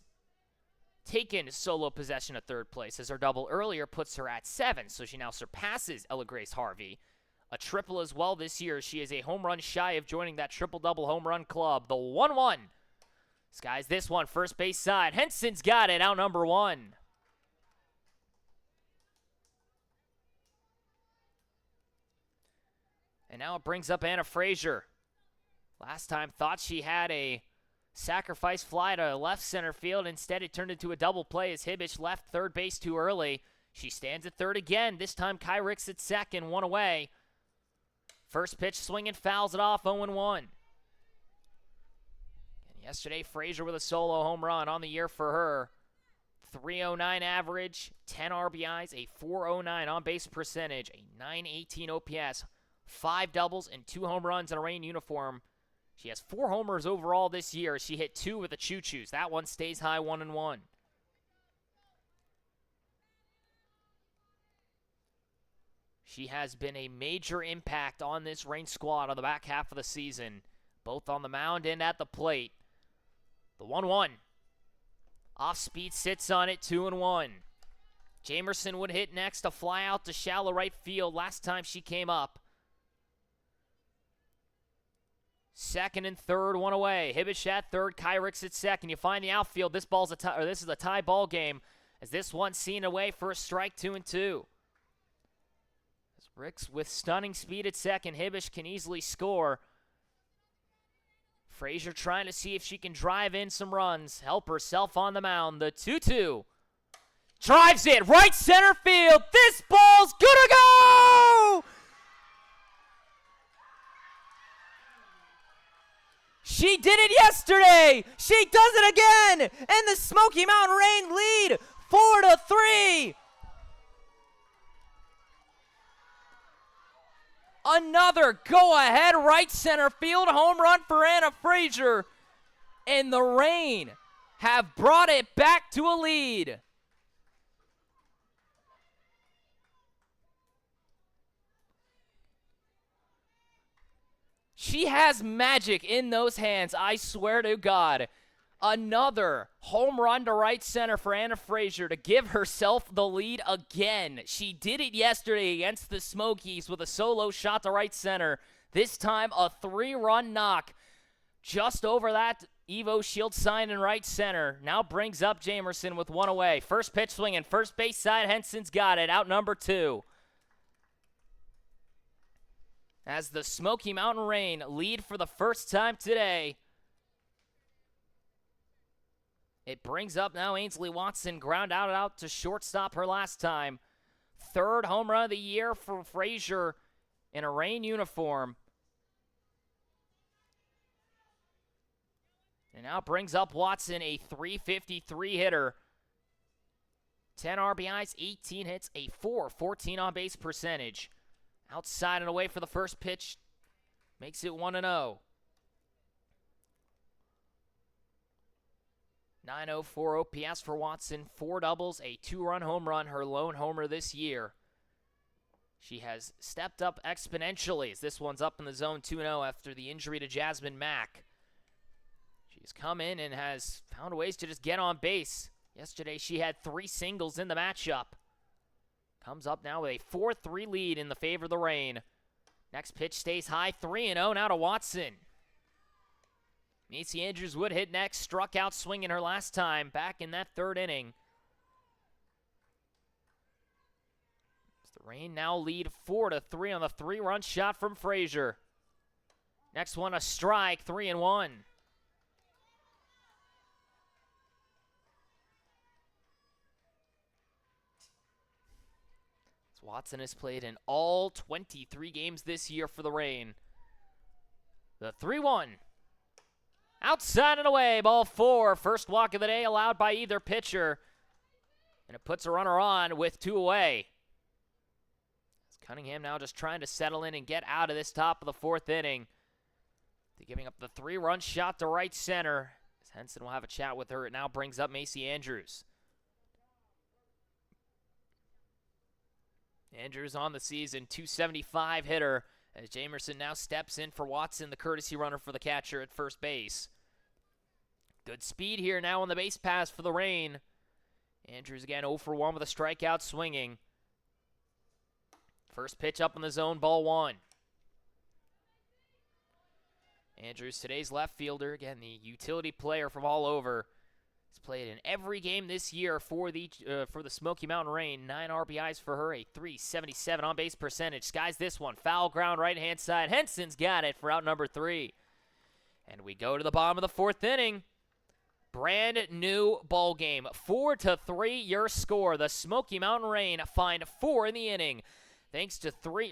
taken solo possession of third place, as her double earlier puts her at 7, so she now surpasses Ella Grace Harvey. A triple as well this year. She is a home run shy of joining that triple-double home run club. The 1-1. Skies this one, first base side. Henson's got it, out number 1. And now it brings up Anna Frazier. Last time thought she had a sacrifice fly to left center field. Instead, it turned into a double play as Hibbish left third base too early. She stands at third again. This time, Kai Ricks at second, 1 away. First pitch swinging, fouls it off, 0-1. Yesterday, Frazier with a solo home run on the year for her. 309 average, 10 RBIs, a 409 on-base percentage, a 918 OPS, 5 doubles, and 2 home runs in a Reign uniform. She has 4 homers overall this year. She hit 2 with the choo-choos. That one stays high, 1-1. She has been a major impact on this Reign squad on the back half of the season, both on the mound and at the plate. The 1-1. Off speed sits on it, 2-1. Jamerson would hit next, a fly out to shallow right field last time she came up. Second and third, one away. Hibbish at third, Kyricks at second. You find the outfield. This is a tie ball game, as this one's seen away for a strike, 2-2. As Ricks with stunning speed at second, Hibbish can easily score. Frazier trying to see if she can drive in some runs, help herself on the mound. The 2-2. Drives it right center field. This ball's gonna go! She did it yesterday. She does it again. And the Smoky Mountain Reign lead 4-3. Another go-ahead right center field home run for Anna Frazier. And the Reign have brought it back to a lead. She has magic in those hands, I swear to God. Another home run to right center for Anna Frazier to give herself the lead again. She did it yesterday against the Smokies with a solo shot to right center. This time a 3-run knock just over that Evo Shield sign in right center. Now brings up Jamerson with one away. First pitch swinging, first base side, Henson's got it, out number 2. As the Smoky Mountain Reign lead for the first time today. It brings up now Ainsley Watson, ground out to shortstop her last time. 3rd home run of the year for Frazier in a Reign uniform. And now brings up Watson, a .353 hitter. 10 RBIs, 18 hits, a .414 on-base percentage. Outside and away for the first pitch. Makes it 1-0. 904 OPS for Watson. 4 doubles, a 2-run home run, her lone homer this year. She has stepped up exponentially as this one's up in the zone 2-0 after the injury to Jasmine Mack. She's come in and has found ways to just get on base. Yesterday she had 3 singles in the matchup. Comes up now with a 4-3 lead in the favor of the Reign. Next pitch stays high, 3-0 now to Watson. Macy Andrews would hit next, struck out swinging her last time back in that 3rd inning. The Reign now lead 4-3 on the 3-run shot from Frazier. Next one a strike, 3-1. Watson has played in all 23 games this year for the Reign. The 3-1. Outside and away, ball 4. First walk of the day allowed by either pitcher. And it puts a runner on with 2 away. Cunningham now just trying to settle in and get out of this top of the 4th inning. They're giving up the 3-run shot to right center. As Henson will have a chat with her. It now brings up Macy Andrews. Andrews on the season, .275 hitter, as Jamerson now steps in for Watson, the courtesy runner for the catcher at first base. Good speed here now on the base pass for the Reign. Andrews again 0 for 1 with a strikeout swinging. First pitch up in the zone, ball 1. Andrews, today's left fielder, again the utility player from all over. He's played in every game this year for the Smoky Mountain Reign. 9 RBIs for her, a .377 on-base percentage. Skies this one. Foul ground right-hand side. Henson's got it for out number 3. And we go to the bottom of the 4th inning. Brand new ball game. 4-3 your score. The Smoky Mountain Reign find 4 in the inning. Thanks to 3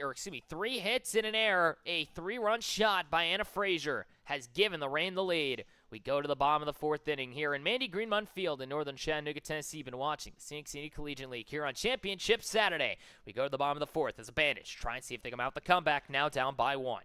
hits in an error, a 3-run shot by Anna Frazier has given the Reign the lead. We go to the bottom of the fourth inning here in Mandy Greenmont Field in northern Chattanooga, Tennessee. You've been watching the Scenic City Collegiate League here on Championship Saturday. We go to the bottom of the fourth as the Bandits try and see if they come out the comeback, now down by 1.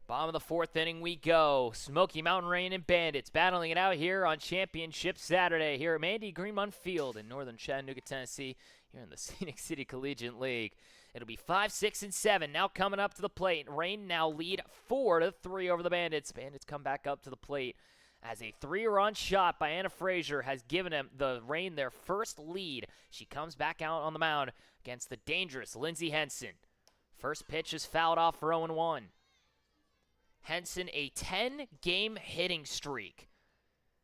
Bottom of the fourth inning we go. Smoky Mountain Rain and Bandits battling it out here on Championship Saturday here at Mandy Greenmont Field in northern Chattanooga, Tennessee, here in the Scenic City Collegiate League. It'll be 5, 6, and 7 now coming up to the plate. Rain now lead 4-3 over the Bandits. Bandits come back up to the plate as a 3-run shot by Anna Frazier has given them the Rain their first lead. She comes back out on the mound against the dangerous Lindsey Henson. First pitch is fouled off for 0-1. Henson, a 10-game hitting streak,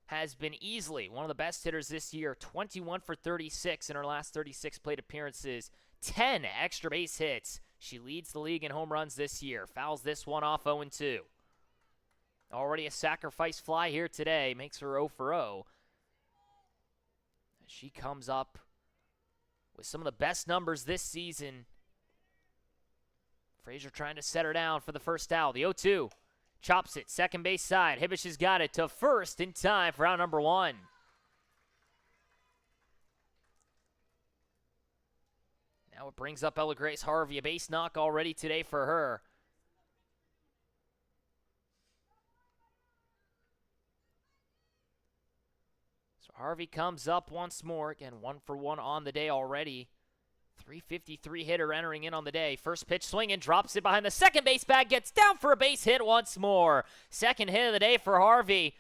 has been easily one of the best hitters this year. 21 for 36 in her last 36 plate appearances. 10 extra base hits. She leads the league in home runs this year. Fouls this one off 0-2. Already a sacrifice fly here today. Makes her 0 for 0. She comes up with some of the best numbers this season. Frazier trying to set her down for the first out. The 0-2. Chops it, second base side. Hibbish has got it to first in time for out number 1. Now it brings up Ella Grace Harvey, a base knock already today for her. So Harvey comes up once more. Again, 1 for 1 on the day already. 353 hitter entering in on the day. First pitch swinging, drops it behind the second base bag, gets down for a base hit once more. Second hit of the day for Harvey.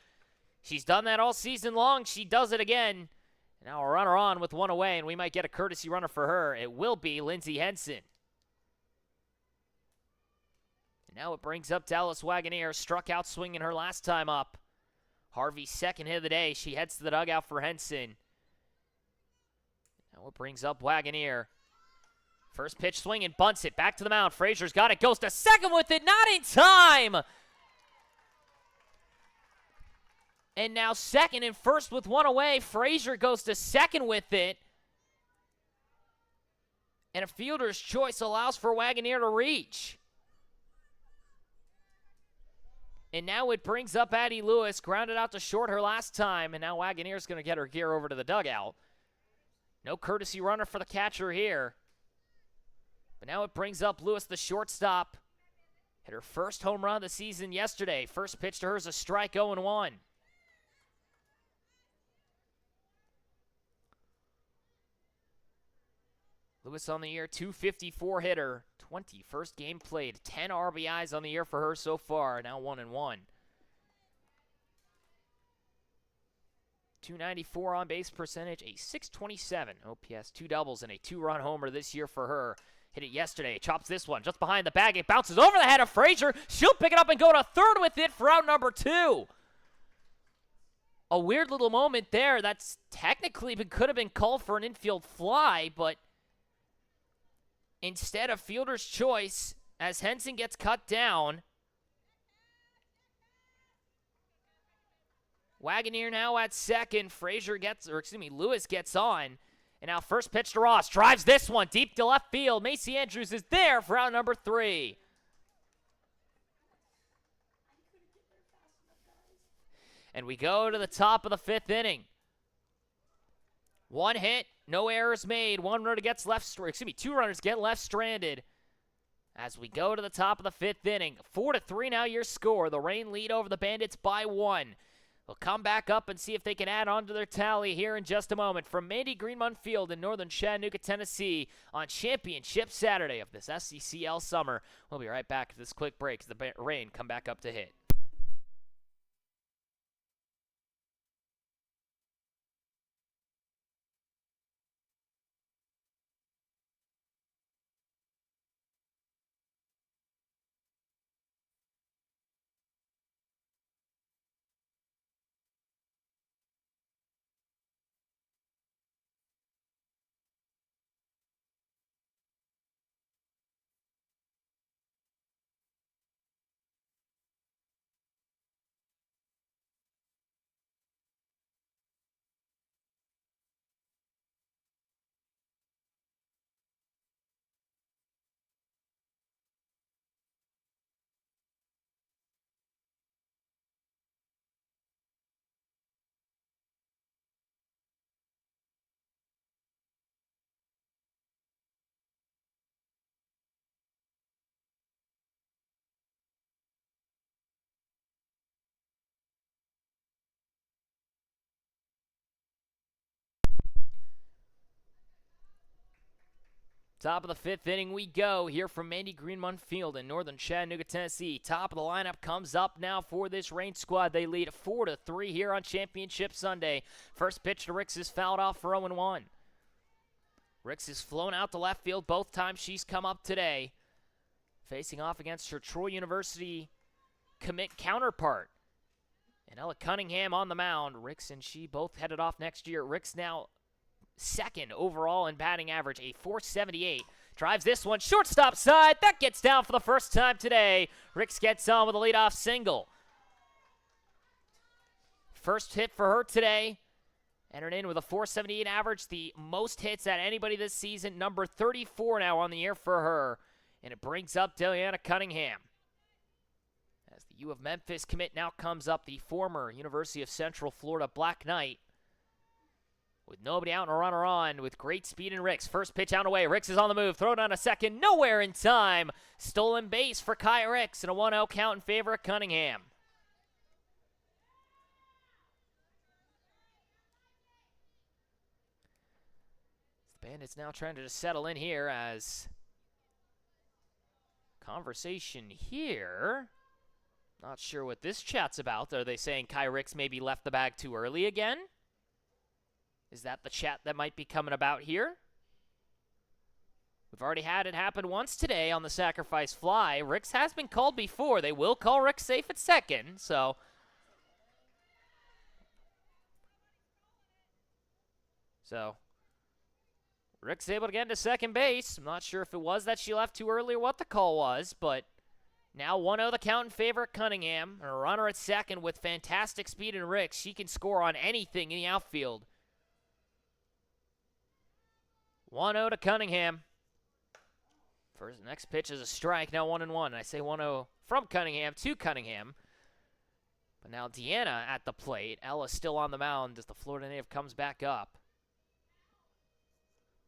She's done that all season long. She does it again. Now a runner on with 1 away, and we might get a courtesy runner for her. It will be Lindsey Henson. And now it brings up Dallas Wagoneer, struck out swinging her last time up. Harvey's second hit of the day. She heads to the dugout for Henson. Now it brings up Wagoneer. First pitch swinging, bunts it, back to the mound. Frazier's got it, goes to second with it, not in time! And now second and first with 1 away. Frazier goes to second with it. And a fielder's choice allows for Wagoneer to reach. And now it brings up Addie Lewis, grounded out to short her last time, and now Wagoneer's going to get her gear over to the dugout. No courtesy runner for the catcher here. But now it brings up Lewis, the shortstop. Hit her first home run of the season yesterday. First pitch to her is a strike, 0-1. Lewis on the year, 254 hitter. 21st game played. 10 RBIs on the year for her so far. Now 1-1. 294 on base percentage, a 627 OPS, 2 doubles, and a 2-run homer this year for her. Hit it yesterday, chops this one just behind the bag. It bounces over the head of Frazier. She'll pick it up and go to third with it for out number 2. A weird little moment there. That's technically could have been called for an infield fly, but instead of fielder's choice as Henson gets cut down. Wagoneer now at second. Lewis gets on. And now first pitch to Ross. Drives this one deep to left field. Macy Andrews is there for out number 3. And we go to the top of the 5th inning. 1 hit, no errors made. 1 runner gets two runners get left stranded. As we go to the top of the 5th inning. 4-3 now your score. The Rain lead over the Bandits by 1. We'll come back up and see if they can add on to their tally here in just a moment. From Mandy Greenmont Field in northern Chattanooga, Tennessee, on Championship Saturday of this SCCL summer. We'll be right back to this quick break as the rain come back up to hit. Top of the fifth inning we go here from Mandy Greenmont Field in northern Chattanooga, Tennessee. Top of the lineup comes up now for this Reign squad. They lead 4-3 here on Championship Sunday. First pitch to Ricks is fouled off for 0-1. Ricks has flown out to left field both times she's come up today. Facing off against her Troy University commit counterpart. And Ella Cunningham on the mound. Ricks and she both headed off next year. Ricks now second overall in batting average, a .478. Drives this one, shortstop side. That gets down for the first time today. Ricks gets on with a leadoff single. First hit for her today. Entered in with a .478 average, the most hits at anybody this season. Number 34 now on the year for her. And it brings up Deliana Cunningham. As the U of Memphis commit now comes up, the former University of Central Florida Black Knight. With nobody out and a runner on, with great speed in Ricks. First pitch out and away. Ricks is on the move. Throw down a second. Nowhere in time. Stolen base for Kai Ricks and a 1-0 count in favor of Cunningham. The Bandits now trying to just settle in here as conversation here. Not sure what this chat's about. Are they saying Kai Ricks maybe left the bag too early again? Is that the chat that might be coming about here? We've already had it happen once today on the sacrifice fly. Ricks has been called before. They will call Ricks safe at second, so. Ricks able to get into second base. I'm not sure if it was that she left too early or what the call was, but now 1-0 the count in favor of Cunningham. And a runner at second with fantastic speed in Ricks. She can score on anything in the outfield. 1-0 to Cunningham. First, next pitch is a strike, now 1-1. I say 1-0 from Cunningham to Cunningham. But now Deanna at the plate. Ella still on the mound as the Florida native comes back up.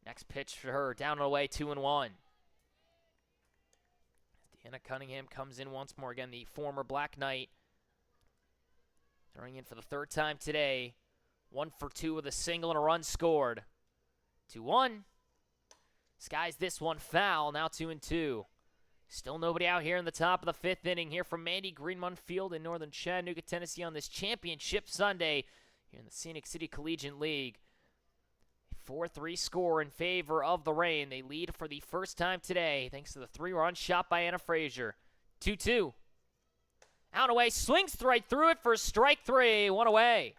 Next pitch for her, down and away, 2-1. Deanna Cunningham comes in once more. Again, the former Black Knight. Throwing in for the third time today. 1 for 2 with a single and a run scored. 2-1. Skies this one foul, now 2-2. Still nobody out here in the top of the fifth inning here from Mandy Greenmont Field in northern Chattanooga, Tennessee on this Championship Sunday here in the Scenic City Collegiate League. 4-3 score in favor of the Reign. They lead for the first time today thanks to the 3-run shot by Anna Frazier. 2-2. Out and away, swings right through it for strike 3, 1 away.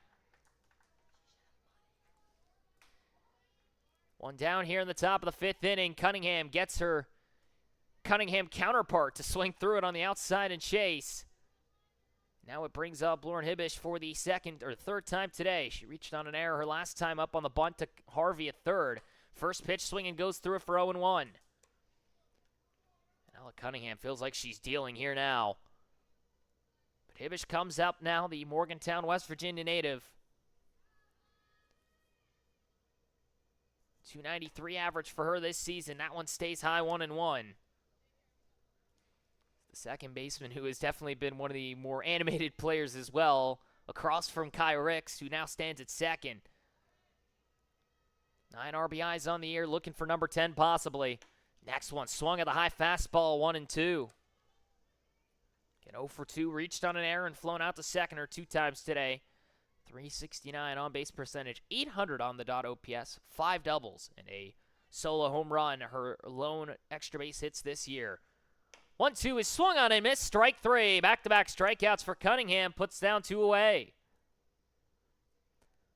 One down here in the top of the fifth inning. Cunningham gets her Cunningham counterpart to swing through it on the outside and chase. Now it brings up Lauren Hibish for the third time today. She reached on an error her last time up on the bunt to Harvey at third. First pitch swinging goes through it for 0-1. Ella Cunningham feels like she's dealing here now. But Hibish comes up now, the Morgantown, West Virginia native. 293 average for her this season. That one stays high, 1-1. The second baseman, who has definitely been one of the more animated players as well across from Kai Ricks, who now stands at second. 9 RBIs on the year, looking for number 10 possibly. Next one, swung at the high fastball, 1-2. Get 0 for 2, reached on an error and flown out to second 2 times today. 369 on base percentage, 800 on the dot OPS, 5 doubles, and a solo home run, her lone extra base hits this year. 1-2 is swung on and missed, strike 3. Back-to-back strikeouts for Cunningham, puts down 2 away.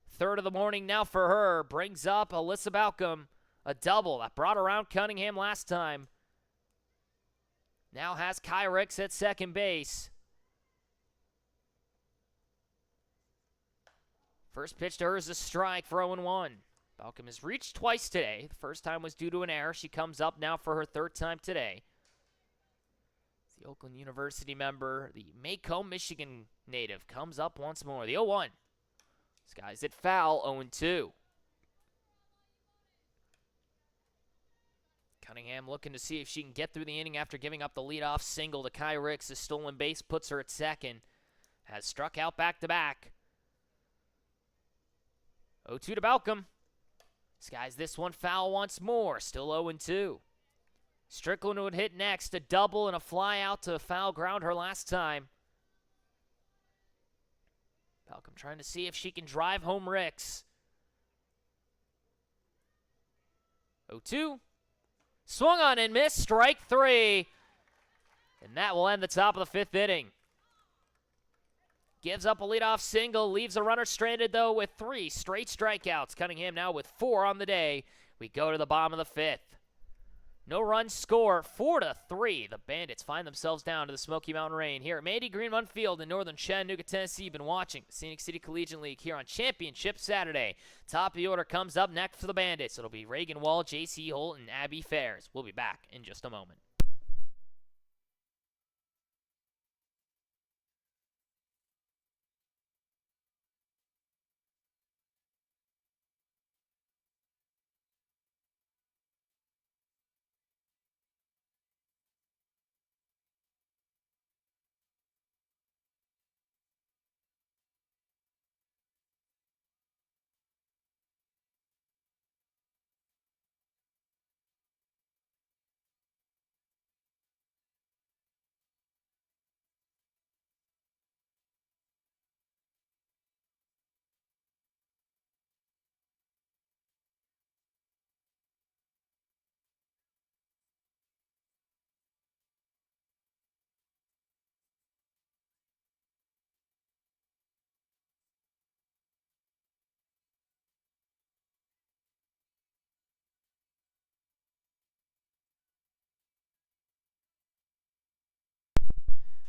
Third of the morning now for her, brings up Alyssa Balcom, a double that brought around Cunningham last time. Now has Kai Ricks at second base. First pitch to her is a strike for 0-1. Balcom has reached twice today. The first time was due to an error. She comes up now for her third time today. The Oakland University member, the Macomb, Michigan native, comes up once more. The 0-1. Skies it foul, 0-2. Cunningham looking to see if she can get through the inning after giving up the leadoff single to Kai Ricks. A stolen base puts her at second. Has struck out back-to-back. 0-2 to Balcom. Skies this one foul once more. Still 0-2. Strickland would hit next. A double and a fly out to foul ground her last time. Balcom trying to see if she can drive home Ricks. 0-2. Swung on and missed. Strike 3. And that will end the top of the 5th inning. Gives up a leadoff single. Leaves a runner stranded, though, with 3 straight strikeouts. Cunningham now with 4 on the day. We go to the bottom of the 5th. No runs score, 4-3. The Bandits find themselves down to the Smoky Mountain Rain here at Mandy Greenmont Field in northern Chattanooga, Tennessee. You've been watching the Scenic City Collegiate League here on Championship Saturday. Top of the order comes up next for the Bandits. It'll be Reagan Wall, J.C. Holt, and Abby Fairs. We'll be back in just a moment.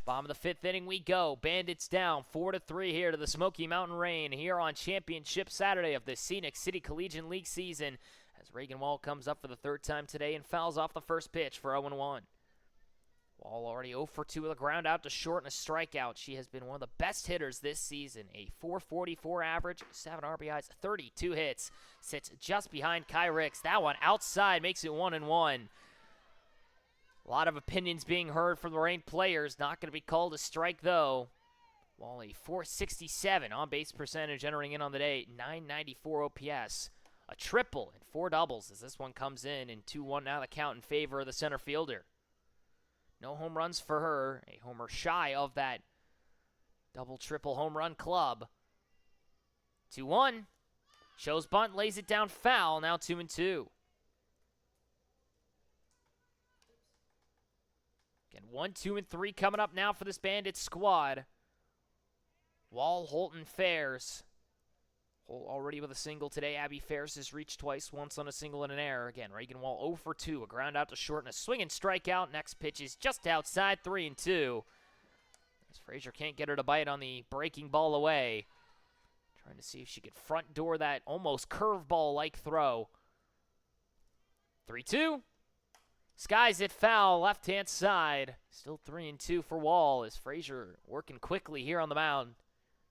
Bottom of the 5th inning we go. Bandits down 4-3 here to the Smoky Mountain Rain here on Championship Saturday of the Scenic City Collegiate League season as Reagan Wall comes up for the 3rd time today and fouls off the first pitch for 0-1. Wall already 0 for 2 with a ground out to short and a strikeout. She has been one of the best hitters this season. A .444 average, 7 RBIs, 32 hits. Sits just behind Kai Ricks. That one outside makes it 1-1. A lot of opinions being heard from the Rain players. Not going to be called a strike, though. Wally, .467 on-base percentage entering in on the day. .994 OPS. A triple and 4 doubles as this one comes in. And 2-1 now the count in favor of the center fielder. No home runs for her. A homer shy of that double-triple home run club. 2-1. Shows bunt, lays it down foul. Now 2-2. Again, 1, 2, and 3 coming up now for this Bandits squad. Wall, Holt, and Fairs. Holt already with a single today. Abby Fairs has reached twice, once on a single and an error. Again, Reagan Wall 0 for 2. A ground out to short and a swing and strikeout. Next pitch is just outside, 3-2. As Frazier can't get her to bite on the breaking ball away. Trying to see if she could front door that almost curveball-like throw. 3-2. Skies it foul, left-hand side. Still 3-2 for Wall as Frazier working quickly here on the mound.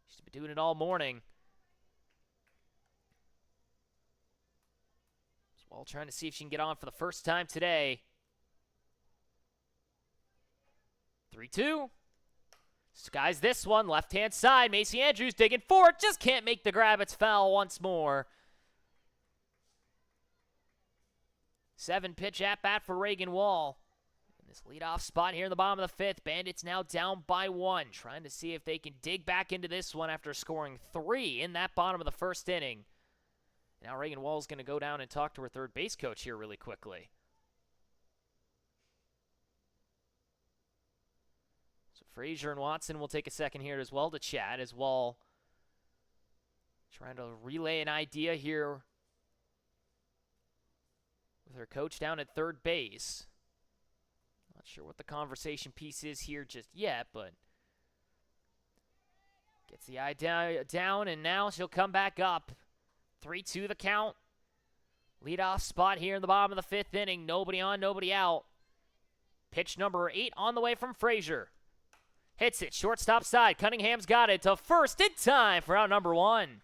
She's been doing it all morning. So Wall trying to see if she can get on for the first time today. 3-2. Skies this one, left-hand side. Macy Andrews digging forward, just can't make the grab. It's foul once more. 7-pitch at-bat for Reagan Wall. In this leadoff spot here in the bottom of the 5th, Bandits now down by 1, trying to see if they can dig back into this one after scoring 3 in that bottom of the 1st inning. Now Reagan Wall's going to go down and talk to her third base coach here really quickly. So Frazier and Watson will take a second here as well to chat as Wall trying to relay an idea here with her coach down at third base. Not sure what the conversation piece is here just yet, but gets the idea down, and now she'll come back up. 3-2 the count. Leadoff spot here in the bottom of the 5th inning. Nobody on, nobody out. Pitch number 8 on the way from Frazier. Hits it, shortstop side. Cunningham's got it to first in time for out number 1.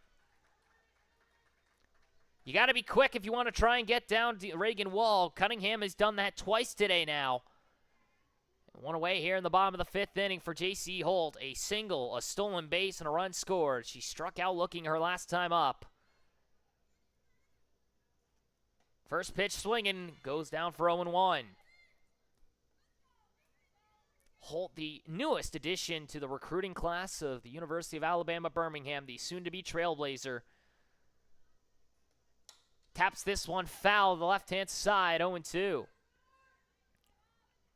You got to be quick if you want to try and get down to Reagan Wall. Cunningham has done that twice today now. One away here in the bottom of the 5th inning for J.C. Holt. A single, a stolen base, and a run scored. She struck out looking her last time up. First pitch swinging, goes down for 0-1. Holt, the newest addition to the recruiting class of the University of Alabama, Birmingham, the soon-to-be Trailblazer. Taps this one foul to the left-hand side, 0-2.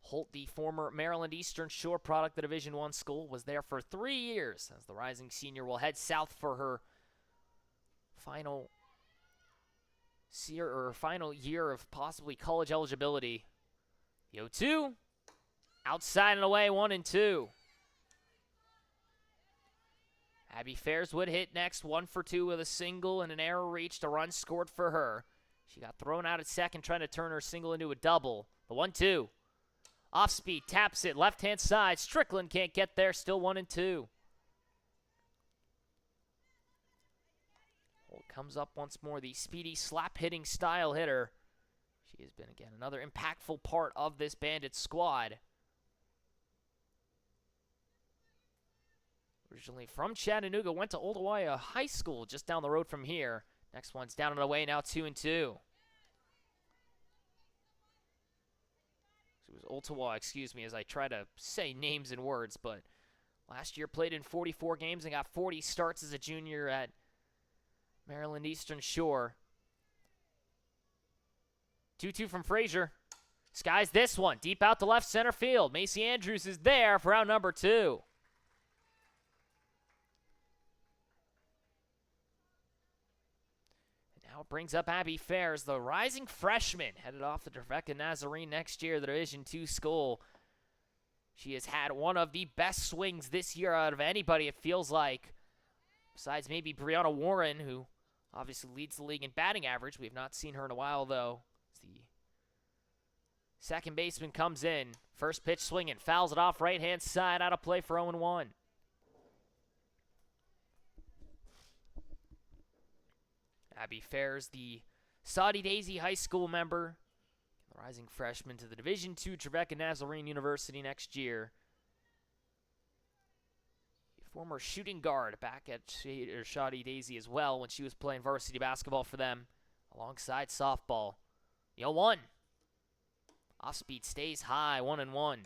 Holt, the former Maryland Eastern Shore product of Division I school, was there for 3 years as the rising senior will head south for her final year of possibly college eligibility. The 0-2, outside and away, 1-2. Abby Fairs would hit next, 1 for 2 with a single and an error reached. A run scored for her. She got thrown out at second, trying to turn her single into a double. The 1-2. Off speed, taps it, left-hand side. Strickland can't get there, still 1-2. Holt comes up once more, the speedy slap-hitting style hitter. She has been, again, another impactful part of this Bandits squad. Originally from Chattanooga, went to Oldawaya High School just down the road from here. Next one's down and away, now 2-2. It was Ottawa, excuse me, as I try to say names and words, but last year played in 44 games and got 40 starts as a junior at Maryland Eastern Shore. 2-2 from Frazier. Skies this one, deep out to left center field. Macy Andrews is there for out number 2. Now it brings up Abby Fairs, the rising freshman, headed off to Trevecca Nazarene next year, the Division II school. She has had one of the best swings this year out of anybody, it feels like. Besides maybe Brianna Warren, who obviously leads the league in batting average. We have not seen her in a while, though. As the second baseman comes in. First pitch swinging, fouls it off right-hand side, out of play for 0-1. Abby Fairs, the Saudi Daisy High School member, the rising freshman to the Division II Trevecca Nazarene University next year. A former shooting guard back at Saudi Daisy as well when she was playing varsity basketball for them alongside softball. The 0-1. Off speed stays high, 1-1.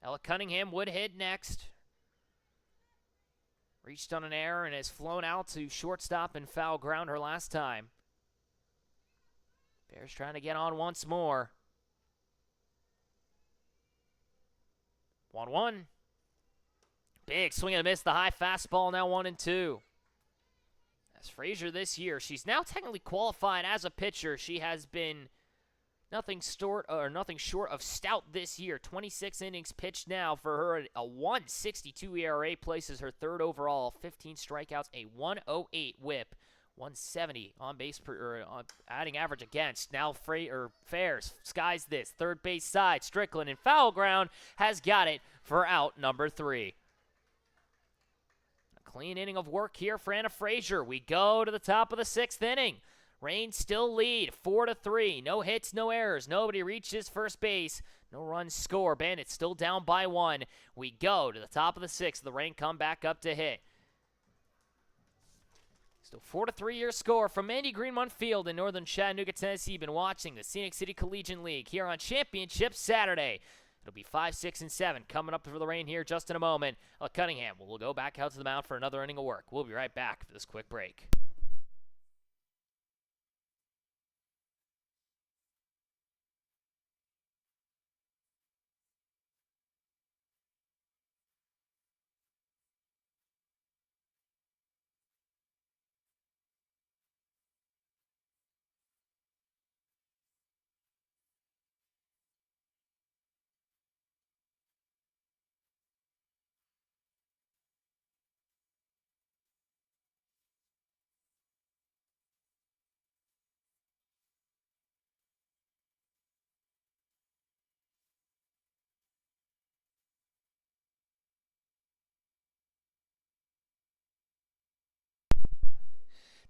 Ella Cunningham would hit next. Reached on an error and has flown out to shortstop and foul ground her last time. Bears trying to get on once more. 1-1. Big swing and a miss, the high fastball, now 1-2. As Frazier this year, she's now technically qualified as a pitcher. She has been nothing short of stout this year. 26 innings pitched now for her. A 1.62 ERA places her third overall. 15 strikeouts, a 1.08 WHIP, 170 on base adding average against. Now Fairs skies this third base side. Strickland in foul ground has got it for out number 3. A clean inning of work here for Anna Frazier. We go to the top of the 6th inning. Rain still lead 4-3. No hits, no errors. Nobody reaches first base. No runs score. Bandits still down by 1. We go to the top of the 6th. The Rain come back up to hit. Still 4-3 your score from Mandy Greenmont Field in northern Chattanooga, Tennessee. You've been watching the Scenic City Collegiate League here on Championship Saturday. It'll be 5, 6, and 7 coming up for the Rain here just in a moment. Cunningham will go back out to the mound for another inning of work. We'll be right back for this quick break.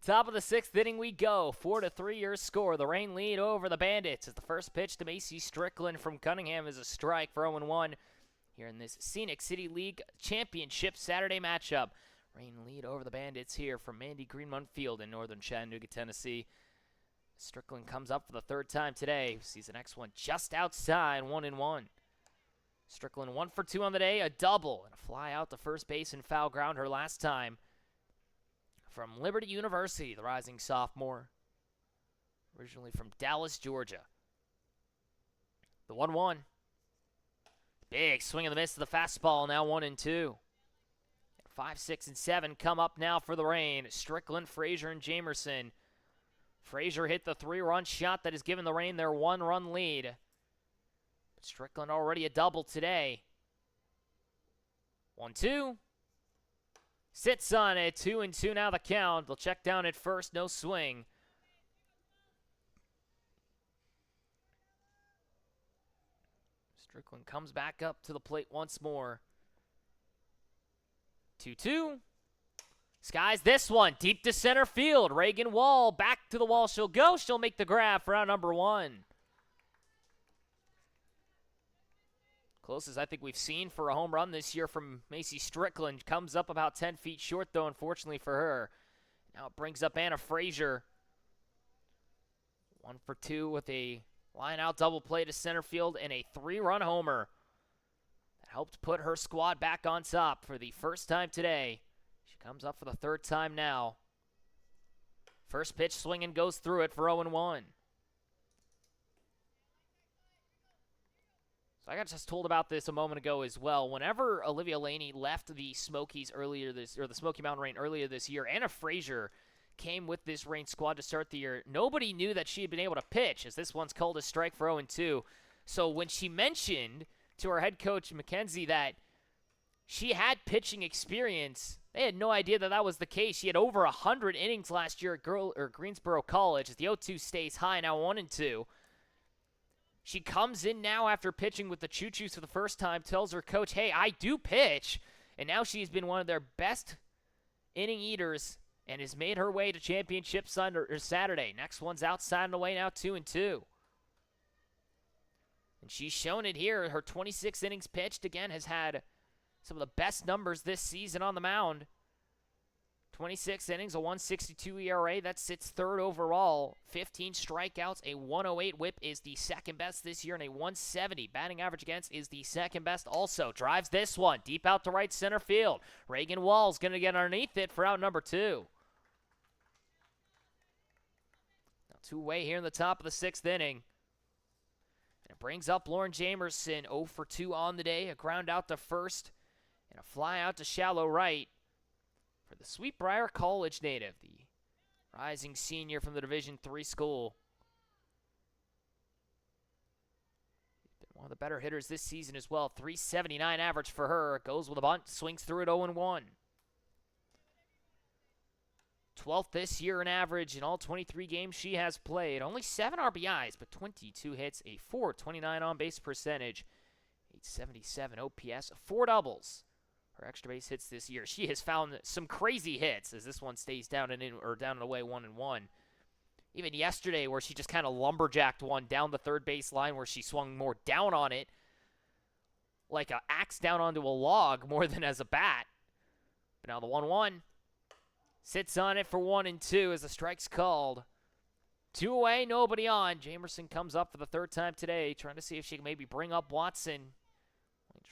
Top of the 6th inning we go. 4-3 your score. The Rain lead over the Bandits as the first pitch to Macy Strickland from Cunningham is a strike for 0-1 here in this Scenic City League Championship Saturday matchup. Rain lead over the Bandits here from Mandy Greenmont Field in northern Chattanooga, Tennessee. Strickland comes up for the 3rd time today. Sees the next one just outside, 1-1. Strickland 1 for 2 on the day, a double, and a fly out to first base and foul ground her last time. From Liberty University, the rising sophomore, originally from Dallas, Georgia. The 1-1. Big swing and the miss to the fastball, now 1-2. 5, 6, and 7 come up now for the Rain. Strickland, Frazier, and Jamerson. Frazier hit the 3-run shot that has given the Rain their 1-run lead. But Strickland already a double today. 1-2. Sits on it, 2-2 now the count. They'll check down at first, no swing. Strickland comes back up to the plate once more. 2-2. Skies this one, deep to center field. Reagan Wall, back to the wall she'll go. She'll make the grab for out number 1. Closest I think we've seen for a home run this year from Macy Strickland. Comes up about 10 feet short, though, unfortunately for her. Now it brings up Anna Frazier. 1 for 2 with a line-out double play to center field and a 3-run homer. That helped put her squad back on top for the first time today. She comes up for the 3rd time now. First pitch swinging goes through it for 0-1. I got just told about this a moment ago as well. Whenever Olivia Laney left the Smokies the Smoky Mountain Rain earlier this year, Anna Frazier came with this Rain squad to start the year. Nobody knew that she had been able to pitch, as this one's called a strike for 0-2. So when she mentioned to her head coach Mackenzie that she had pitching experience, they had no idea that that was the case. She had over 100 innings last year at Greensboro College. As the 0-2 stays high, now 1-2. She comes in now after pitching with the Choo-Choos for the first time, tells her coach, hey, I do pitch. And now she's been one of their best inning eaters and has made her way to championship Saturday. Next one's outside and away now, 2-2. And she's shown it here. Her 26 innings pitched, again, has had some of the best numbers this season on the mound. 26 innings, a 1.62 ERA. That sits 3rd overall. 15 strikeouts, a 108 whip is the 2nd best this year, and a 170 batting average against is the 2nd best also. Drives this one deep out to right center field. Reagan Wall's going to get underneath it for out number 2. Now 2-away here in the top of the 6th inning. And it brings up Lauren Jamerson, 0 for 2 on the day. A ground out to first and a fly out to shallow right. For the Sweetbriar College native, the rising senior from the Division III school. Been one of the better hitters this season as well. 379 average for her. Goes with a bunt, swings through it 0-1. 12th this year in average in all 23 games she has played. Only 7 RBIs, but 22 hits, a .429 on-base percentage, 877 OPS, 4 doubles. Her extra base hits this year. She has found some crazy hits as this one stays down and in, or down and away 1-1. even yesterday where she just kind of lumberjacked one down the third base line where she swung more down on it, like an axe down onto a log more than as a bat. But now the 1-1 sits on it for 1-2 as the strike's called. 2 away, nobody on. Jamerson comes up for the third time today, trying to see if she can maybe bring up Watson.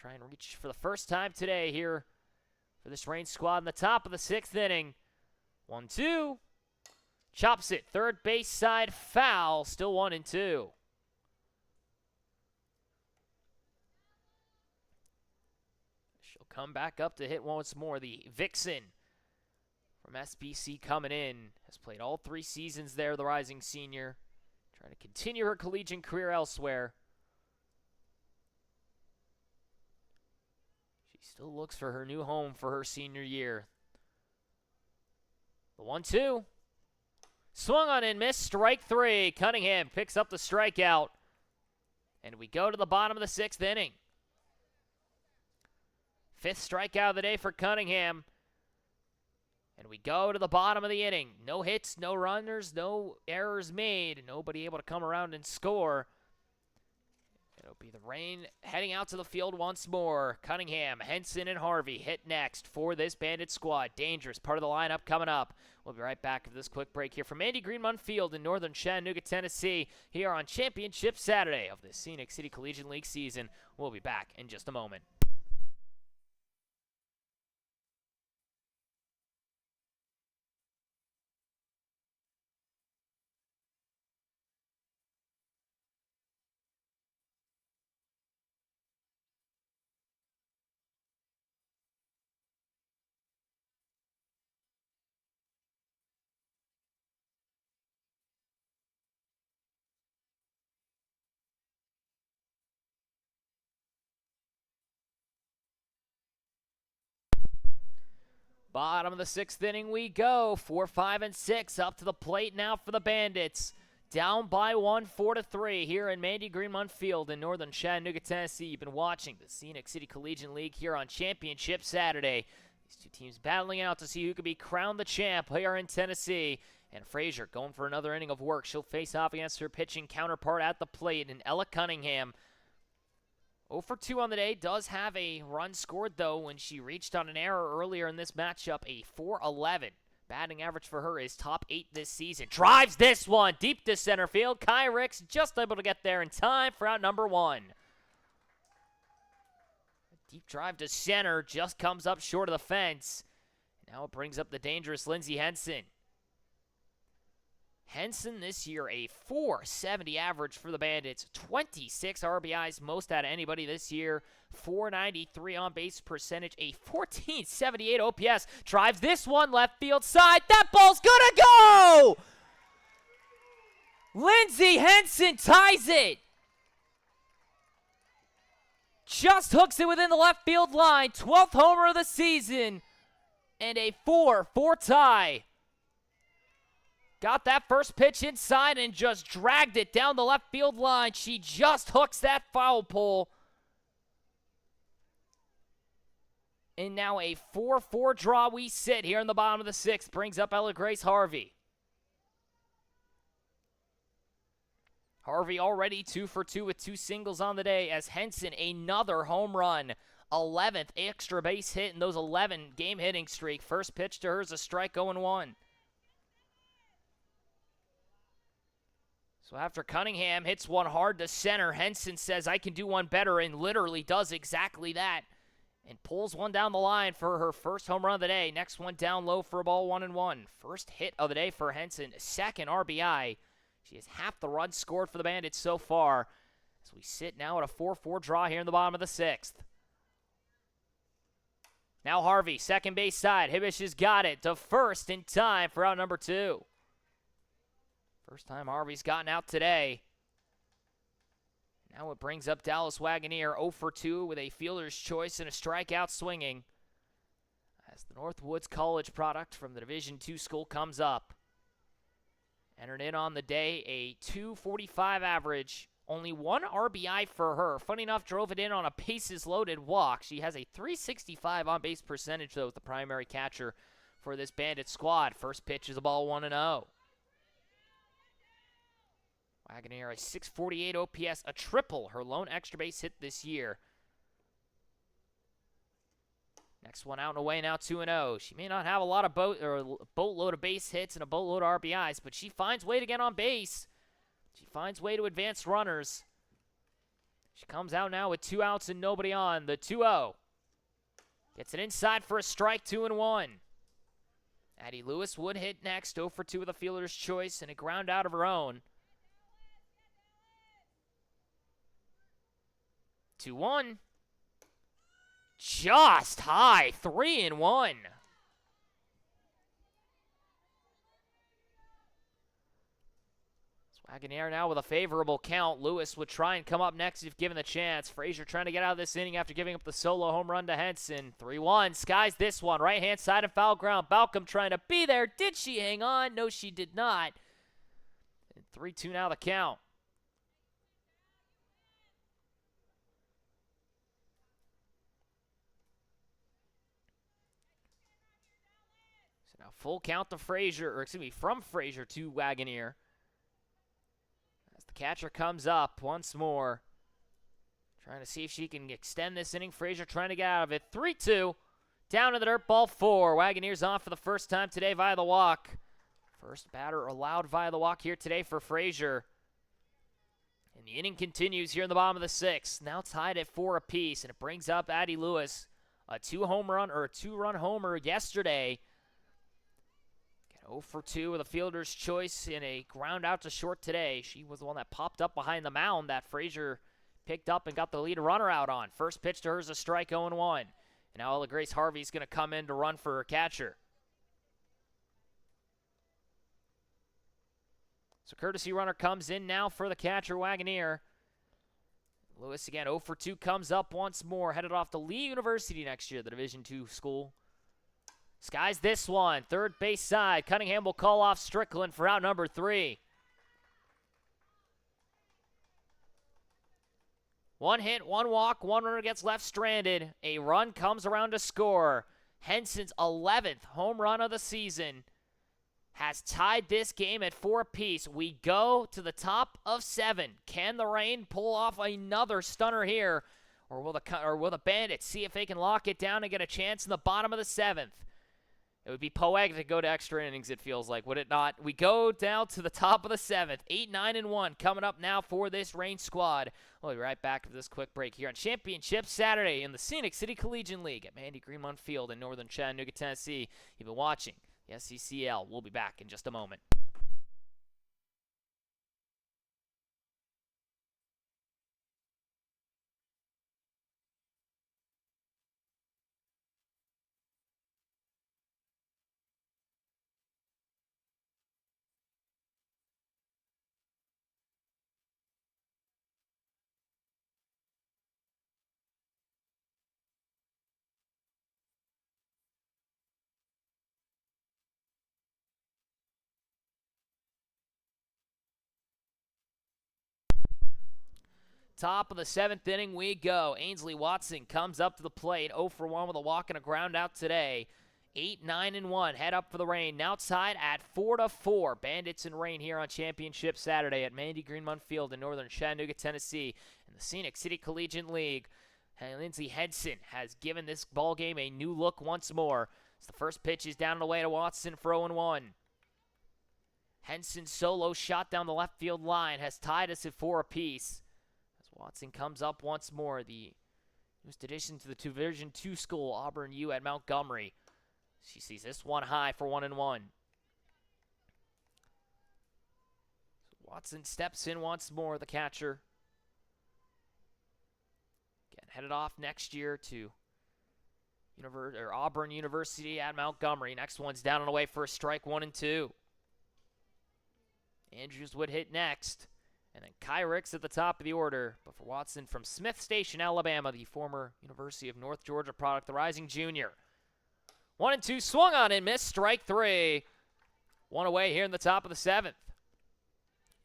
Try and reach for the first time today here for this Reign squad in the top of the 6th inning. 1-2. Chops it. Third base side foul. Still 1-2. She'll come back up to hit once more. The Vixen from SBC coming in. Has played all 3 seasons there, the rising senior. Trying to continue her collegiate career elsewhere. She still looks for her new home for her senior year. The 1-2. Swung on and missed. Strike 3. Cunningham picks up the strikeout. And we go to the bottom of the 6th inning. 5th strikeout of the day for Cunningham. And we go to the bottom of the inning. No hits, no runners, no errors made. Nobody able to come around and score. It'll be the Reign heading out to the field once more. Cunningham, Henson, and Harvey hit next for this Bandit squad. Dangerous part of the lineup coming up. We'll be right back for this quick break here from Andy Greenmont Field in northern Chattanooga, Tennessee, here on Championship Saturday of the Scenic City Collegiate League season. We'll be back in just a moment. Bottom of the 6th inning we go. 4, 5, and 6 up to the plate now for the Bandits. Down by 1, 4-3 here in Mandy Greenmont Field in northern Chattanooga, Tennessee. You've been watching the Scenic City Collegiate League here on Championship Saturday. These two teams battling out to see who could be crowned the champ here in Tennessee. And Frazier going for another inning of work. She'll face off against her pitching counterpart at the plate in Ella Cunningham. 0 for 2 on the day, does have a run scored, though, when she reached on an error earlier in this matchup, a 4.11. Batting average for her is top 8 this season. Drives this one deep to center field. Kai Ricks just able to get there in time for out number 1. A deep drive to center just comes up short of the fence. Now it brings up the dangerous Lindsey Henson. Henson this year, a 470 average for the Bandits. 26 RBIs, most out of anybody this year. 493 on base percentage, a 1478 OPS. Drives this one left field side. That ball's gonna go! Lindsey Henson ties it. Just hooks it within the left field line. 12th homer of the season. And a 4-4 tie. Got that first pitch inside and just dragged it down the left field line. She just hooks that foul pole. And now a 4-4 draw we sit here in the bottom of the 6th. Brings up Ella Grace Harvey. Harvey already 2 for 2 with 2 singles on the day as Henson another home run. 11th extra base hit in those 11 game hitting streak. First pitch to her is a strike 0-1. So after Cunningham hits one hard to center, Henson says, I can do one better, and literally does exactly that. And pulls one down the line for her first home run of the day. Next one down low for a ball 1-1. First hit of the day for Henson, second RBI. She has half the runs scored for the Bandits so far. As we sit now at a 4-4 draw here in the bottom of the 6th. Now Harvey, second base side. Hibbish has got it to first in time for out number 2. First time Harvey's gotten out today. Now it brings up Dallas Wagoneer 0 for 2 with a fielder's choice and a strikeout swinging. As the Northwoods College product from the Division II school comes up. Entered in on the day a 245 average. Only 1 RBI for her. Funny enough, drove it in on a bases-loaded walk. She has a 365 on-base percentage, though, as the primary catcher for this Bandit squad. First pitch is a ball 1-0. Wagoneer, a 648 OPS, a triple, her lone extra base hit this year. Next one out and away now, 2-0. She may not have a lot of boatload of base hits and a boatload of RBIs, but she finds way to get on base. She finds way to advance runners. She comes out now with 2 outs and nobody on. The 2-0. Gets it inside for a strike, 2-1. Addie Lewis would hit next, 0 for 2 with a fielder's choice and a ground out of her own. 2-1. Just high, 3-1. Wagoneer now with a favorable count. Lewis would try and come up next if given the chance. Frazier trying to get out of this inning after giving up the solo home run to Henson. 3-1, skies this one. Right-hand side and foul ground. Balcom trying to be there. Did she hang on? No, she did not. 3-2 now the count. So now full count to Frazier, or excuse me, from Frazier to Wagoneer. The catcher comes up once more. Trying to see if she can extend this inning. Frazier trying to get out of it. 3-2. Down to the dirt, ball 4. Wagoneer's on for the first time today via the walk. First batter allowed via the walk here today for Frazier. And the inning continues here in the bottom of the 6th. Now tied at 4 apiece, and it brings up Addie Lewis. A 2-run homer yesterday. 0 for 2 with a fielder's choice in a ground out to short today. She was the one that popped up behind the mound that Frazier picked up and got the lead runner out on. First pitch to her is a strike, 0-1. And now Ella Grace Harvey's going to come in to run for her catcher. So courtesy runner comes in now for the catcher, Wagoneer. Lewis again, 0 for 2, comes up once more. Headed off to Lee University next year, the Division II school. Skies this one, third base side. Cunningham will call off Strickland for out number 3. 1 hit, 1 walk, 1 runner gets left stranded. A run comes around to score. Henson's 11th home run of the season has tied this game at 4 apiece. We go to the top of 7. Can the Rain pull off another stunner here? Or will the Bandits see if they can lock it down and get a chance in the bottom of the 7th? It would be poetic to go to extra innings, it feels like, would it not? We go down to the top of the 7th. 8-9-1 coming up now for this Rain squad. We'll be right back for this quick break here on Championship Saturday in the Scenic City Collegiate League at Mandy Greenmont Field in northern Chattanooga, Tennessee. You've been watching the SCCL. We'll be back in just a moment. Top of the 7th inning we go. Ainsley Watson comes up to the plate. 0 for 1 with a walk and a ground out today. 8-9-1. Head up for the Rain. Now tied at 4-4. Bandits and Rain here on Championship Saturday at Mandy Greenmont Field in northern Chattanooga, Tennessee in the Scenic City Collegiate League. And Lindsey Henson has given this ball game a new look once more. As the first pitch is down and away to Watson for 0-1. Henson's solo shot down the left field line has tied us at 4 apiece. Watson comes up once more. The newest addition to the Division II school, Auburn U at Montgomery. She sees this one high for 1-1. So Watson steps in once more, the catcher. Again, headed off next year to Auburn University at Montgomery. Next one's down and away for a strike, 1-2. Andrews would hit next. And then Kai Ricks at the top of the order. But for Watson from Smith Station, Alabama, the former University of North Georgia product, the rising junior. 1-2, swung on and missed, strike 3. 1 away here in the top of the 7th.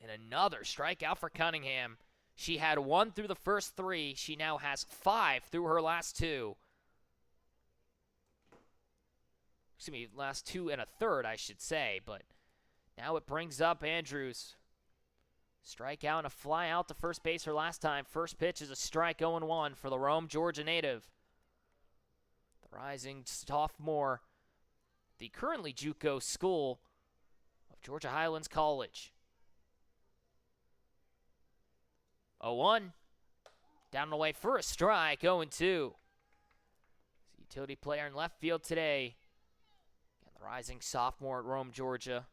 And another strikeout for Cunningham. She had 1 through the first 3. She now has 5 through her last 2. Excuse me, last 2 and a third, I should say. But now it brings up Andrews. Strike out and a fly out to first base her last time. First pitch is a strike, 0-1 for the Rome, Georgia native. The rising sophomore, the currently JUCO school of Georgia Highlands College. 0-1. Down and away for a strike, 0-2. Utility player in left field today. And the rising sophomore at Rome, Georgia.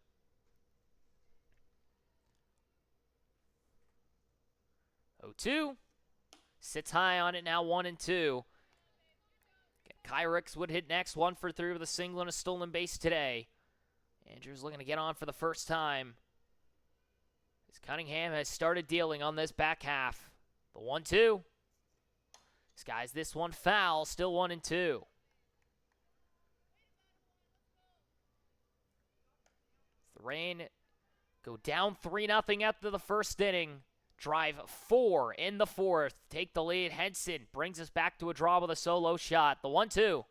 0-2. Sits high on it now, 1-2. Kyrix would hit next, 1 for 3 with a single and a stolen base today. Andrews looking to get on for the first time. As Cunningham has started dealing on this back half. The 1-2. Skies this one foul, still 1-2. The Rain go down 3-0 after the first inning. Drive 4 in the fourth. Take the lead. Henson brings us back to a draw with a solo shot. The 1-2.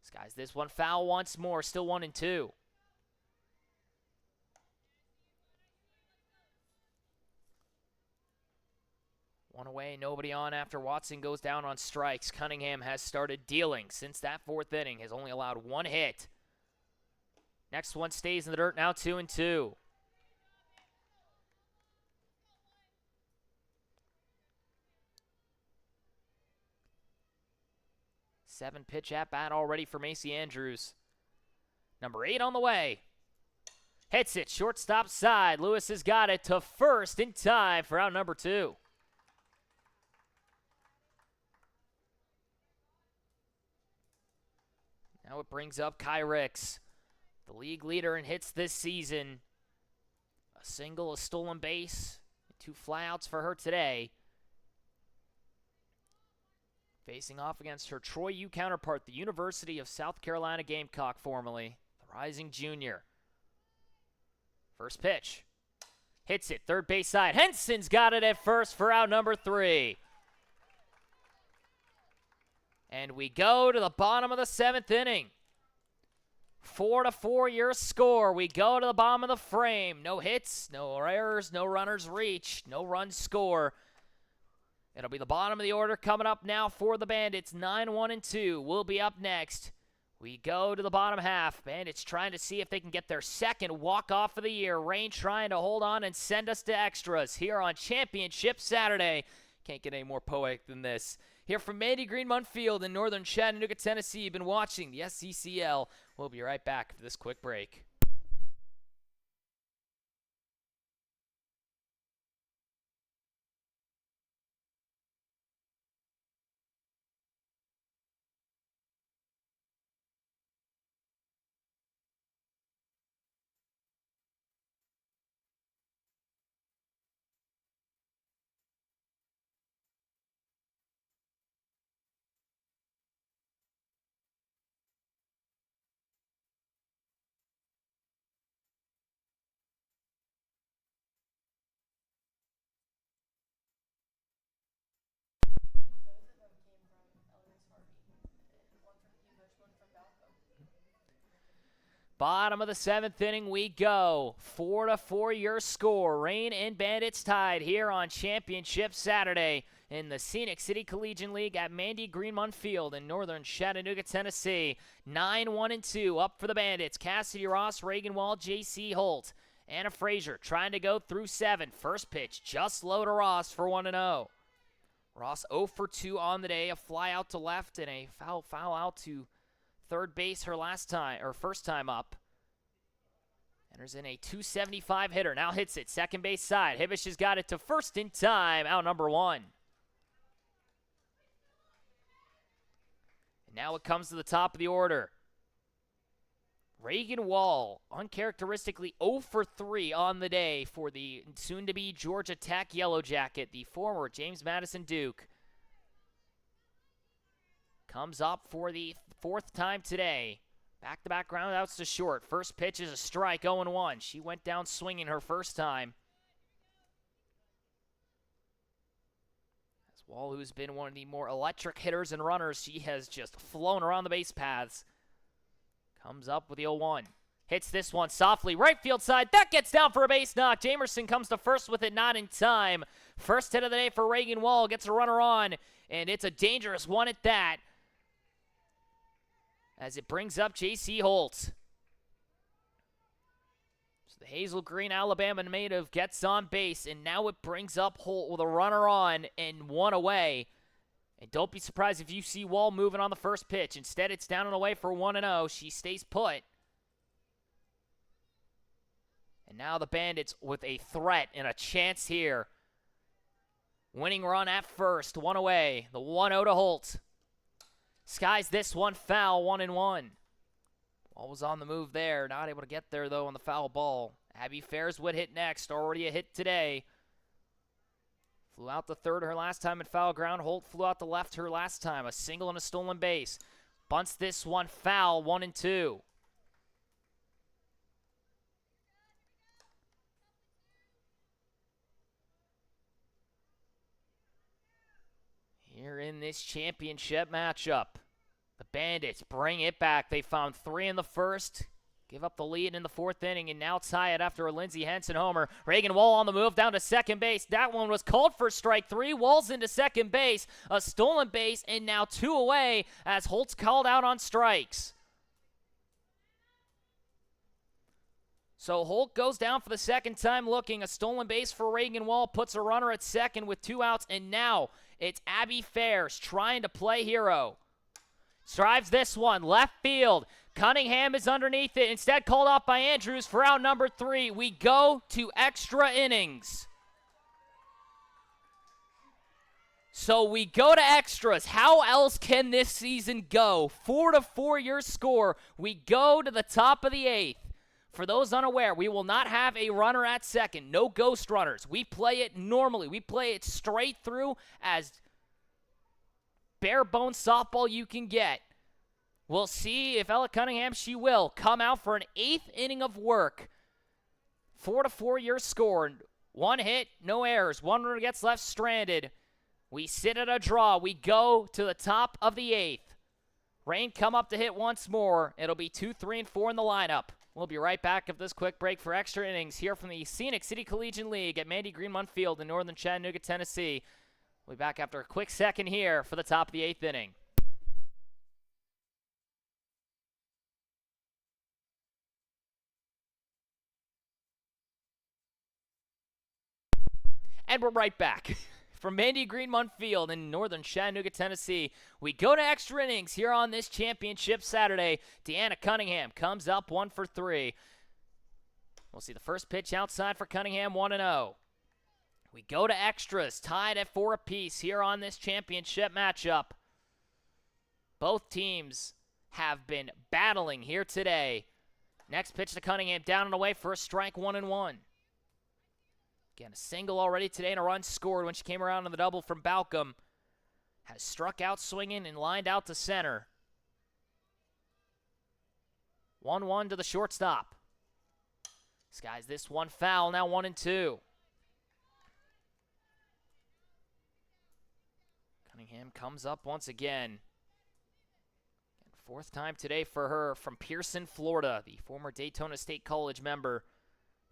Skies this one foul once more. Still 1-2. One away, nobody on after Watson goes down on strikes. Cunningham has started dealing since that fourth inning. Has only allowed 1 hit. Next one stays in the dirt now, 2-2. 7-pitch at bat already for Macy Andrews. Number 8 on the way. Hits it, shortstop side. Lewis has got it to first in time for out number 2. Now it brings up Kyrix, the league leader in hits this season. A single, a stolen base, 2 flyouts for her today. Facing off against her Troy U counterpart, the University of South Carolina Gamecock, formerly the rising junior. First pitch. Hits it, third base side. Henson's got it at first for out number 3. And we go to the bottom of the 7th inning. 4-4 your score. We go to the bottom of the frame. No hits, no errors, no runners reached, no runs score. It'll be the bottom of the order coming up now for the Bandits. 9-1-2 will be up next. We go to the bottom half. Bandits trying to see if they can get their second walk-off of the year. Rain trying to hold on and send us to extras here on Championship Saturday. Can't get any more poetic than this. Here from Mandy Greenmont Field in northern Chattanooga, Tennessee, you've been watching the SCCL. We'll be right back for this quick break. Bottom of the 7th inning we go. 4-4 your score. Rain and Bandits tied here on Championship Saturday in the Scenic City Collegiate League at Mandy Greenmont Field in northern Chattanooga, Tennessee. 9-1-2 up for the Bandits. Cassidy Ross, Reagan Wall, J.C. Holt. Anna Frazier trying to go through 7. First pitch just low to Ross for 1-0. Ross 0 for 2 on the day. A fly out to left and a foul out to third base her first time up. Enters in a 275 hitter. Now hits it. Second base side. Hibish has got it to first in time. Out number 1. And now it comes to the top of the order. Reagan Wall, uncharacteristically 0 for 3 on the day for the soon-to-be Georgia Tech Yellow Jacket, the former James Madison Duke. Comes up for the 4th time today. Back-to-back groundouts to short. First pitch is a strike, 0-1. She went down swinging her first time. As Wall, who's been one of the more electric hitters and runners, she has just flown around the base paths. Comes up with the 0-1. Hits this one softly, right field side. That gets down for a base knock. Jamerson comes to first with it, not in time. First hit of the day for Reagan Wall. Gets a runner on, and it's a dangerous one at that, as it brings up J.C. Holt. So the Hazel Green Alabama native gets on base, and now it brings up Holt with a runner on and one away. And don't be surprised if you see Wall moving on the first pitch. Instead, it's down and away for 1-0. She stays put. And now the Bandits with a threat and a chance here. Winning run at first, one away. The 1-0 to Holt. Skies this one foul, 1-1. Ball was on the move there. Not able to get there, though, on the foul ball. Abby Fairs would hit next. Already a hit today. Flew out the third her last time at foul ground. Holt flew out the left her last time. A single and a stolen base. Bunts this one foul, 1-2. Here in this championship matchup, the Bandits bring it back. They found 3 in the first, give up the lead in the 4th inning, and now tie it after a Lindsey Henson homer. Reagan Wall on the move down to second base. That one was called for strike 3. Wall's into second base, a stolen base, and now 2 away as Holt's called out on strikes. So Holt goes down for the second time looking. A stolen base for Reagan Wall, puts a runner at second with 2 outs, and now it's Abby Fairs trying to play hero. Drives this one, left field. Cunningham is underneath it, instead called off by Andrews for out number 3. We go to extra innings. So we go to extras. How else can this season go? 4-4 your score. We go to the top of the 8th. For those unaware, we will not have a runner at second. No ghost runners. We play it normally. We play it straight through as bare-bones softball you can get. We'll see if Ella Cunningham, she will, come out for an 8th inning of work. 4-4 your score. 1 hit, no errors. 1 runner gets left stranded. We sit at a draw. We go to the top of the 8th. Rain come up to hit once more. It'll be 2, 3, and 4 in the lineup. We'll be right back after this quick break for extra innings here from the Scenic City Collegiate League at Mandy Greenmont Field in northern Chattanooga, Tennessee. We'll be back after a quick second here for the top of the 8th inning. And we're right back. From Mandy Greenmont Field in northern Chattanooga, Tennessee, we go to extra innings here on this championship Saturday. Deanna Cunningham comes up 1 for 3. We'll see the first pitch outside for Cunningham, 1-0. We go to extras, tied at 4 apiece here on this championship matchup. Both teams have been battling here today. Next pitch to Cunningham, down and away for a strike, 1-1. Again, a single already today and a run scored when she came around on the double from Balcom. Has struck out swinging and lined out to center. 1-1 to the shortstop. Skies this one foul, now 1-2. Cunningham comes up once again. 4th time today for her from Pearson, Florida, the former Daytona State College member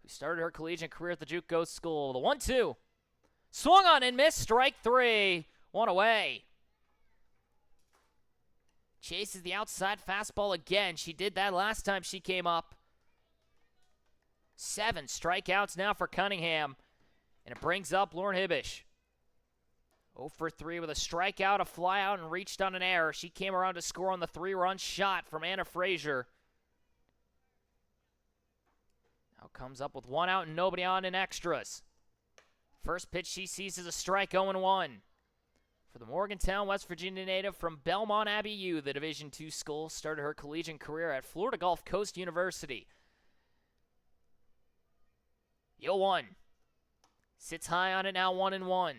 who started her collegiate career at the JUCO school. The 1-2. Swung on and missed. Strike 3. 1 away. Chases the outside fastball again. She did that last time she came up. 7 strikeouts now for Cunningham. And it brings up Lauren Hibbish. 0 for 3 with a strikeout, a flyout, and reached on an error. She came around to score on the 3-run shot from Anna Frazier. Now comes up with 1 out and nobody on in extras. First pitch she sees is a strike, 0-1. For the Morgantown, West Virginia native from Belmont Abbey U, the Division II school, started her collegiate career at Florida Gulf Coast University. 0-1. Sits high on it now, 1-1.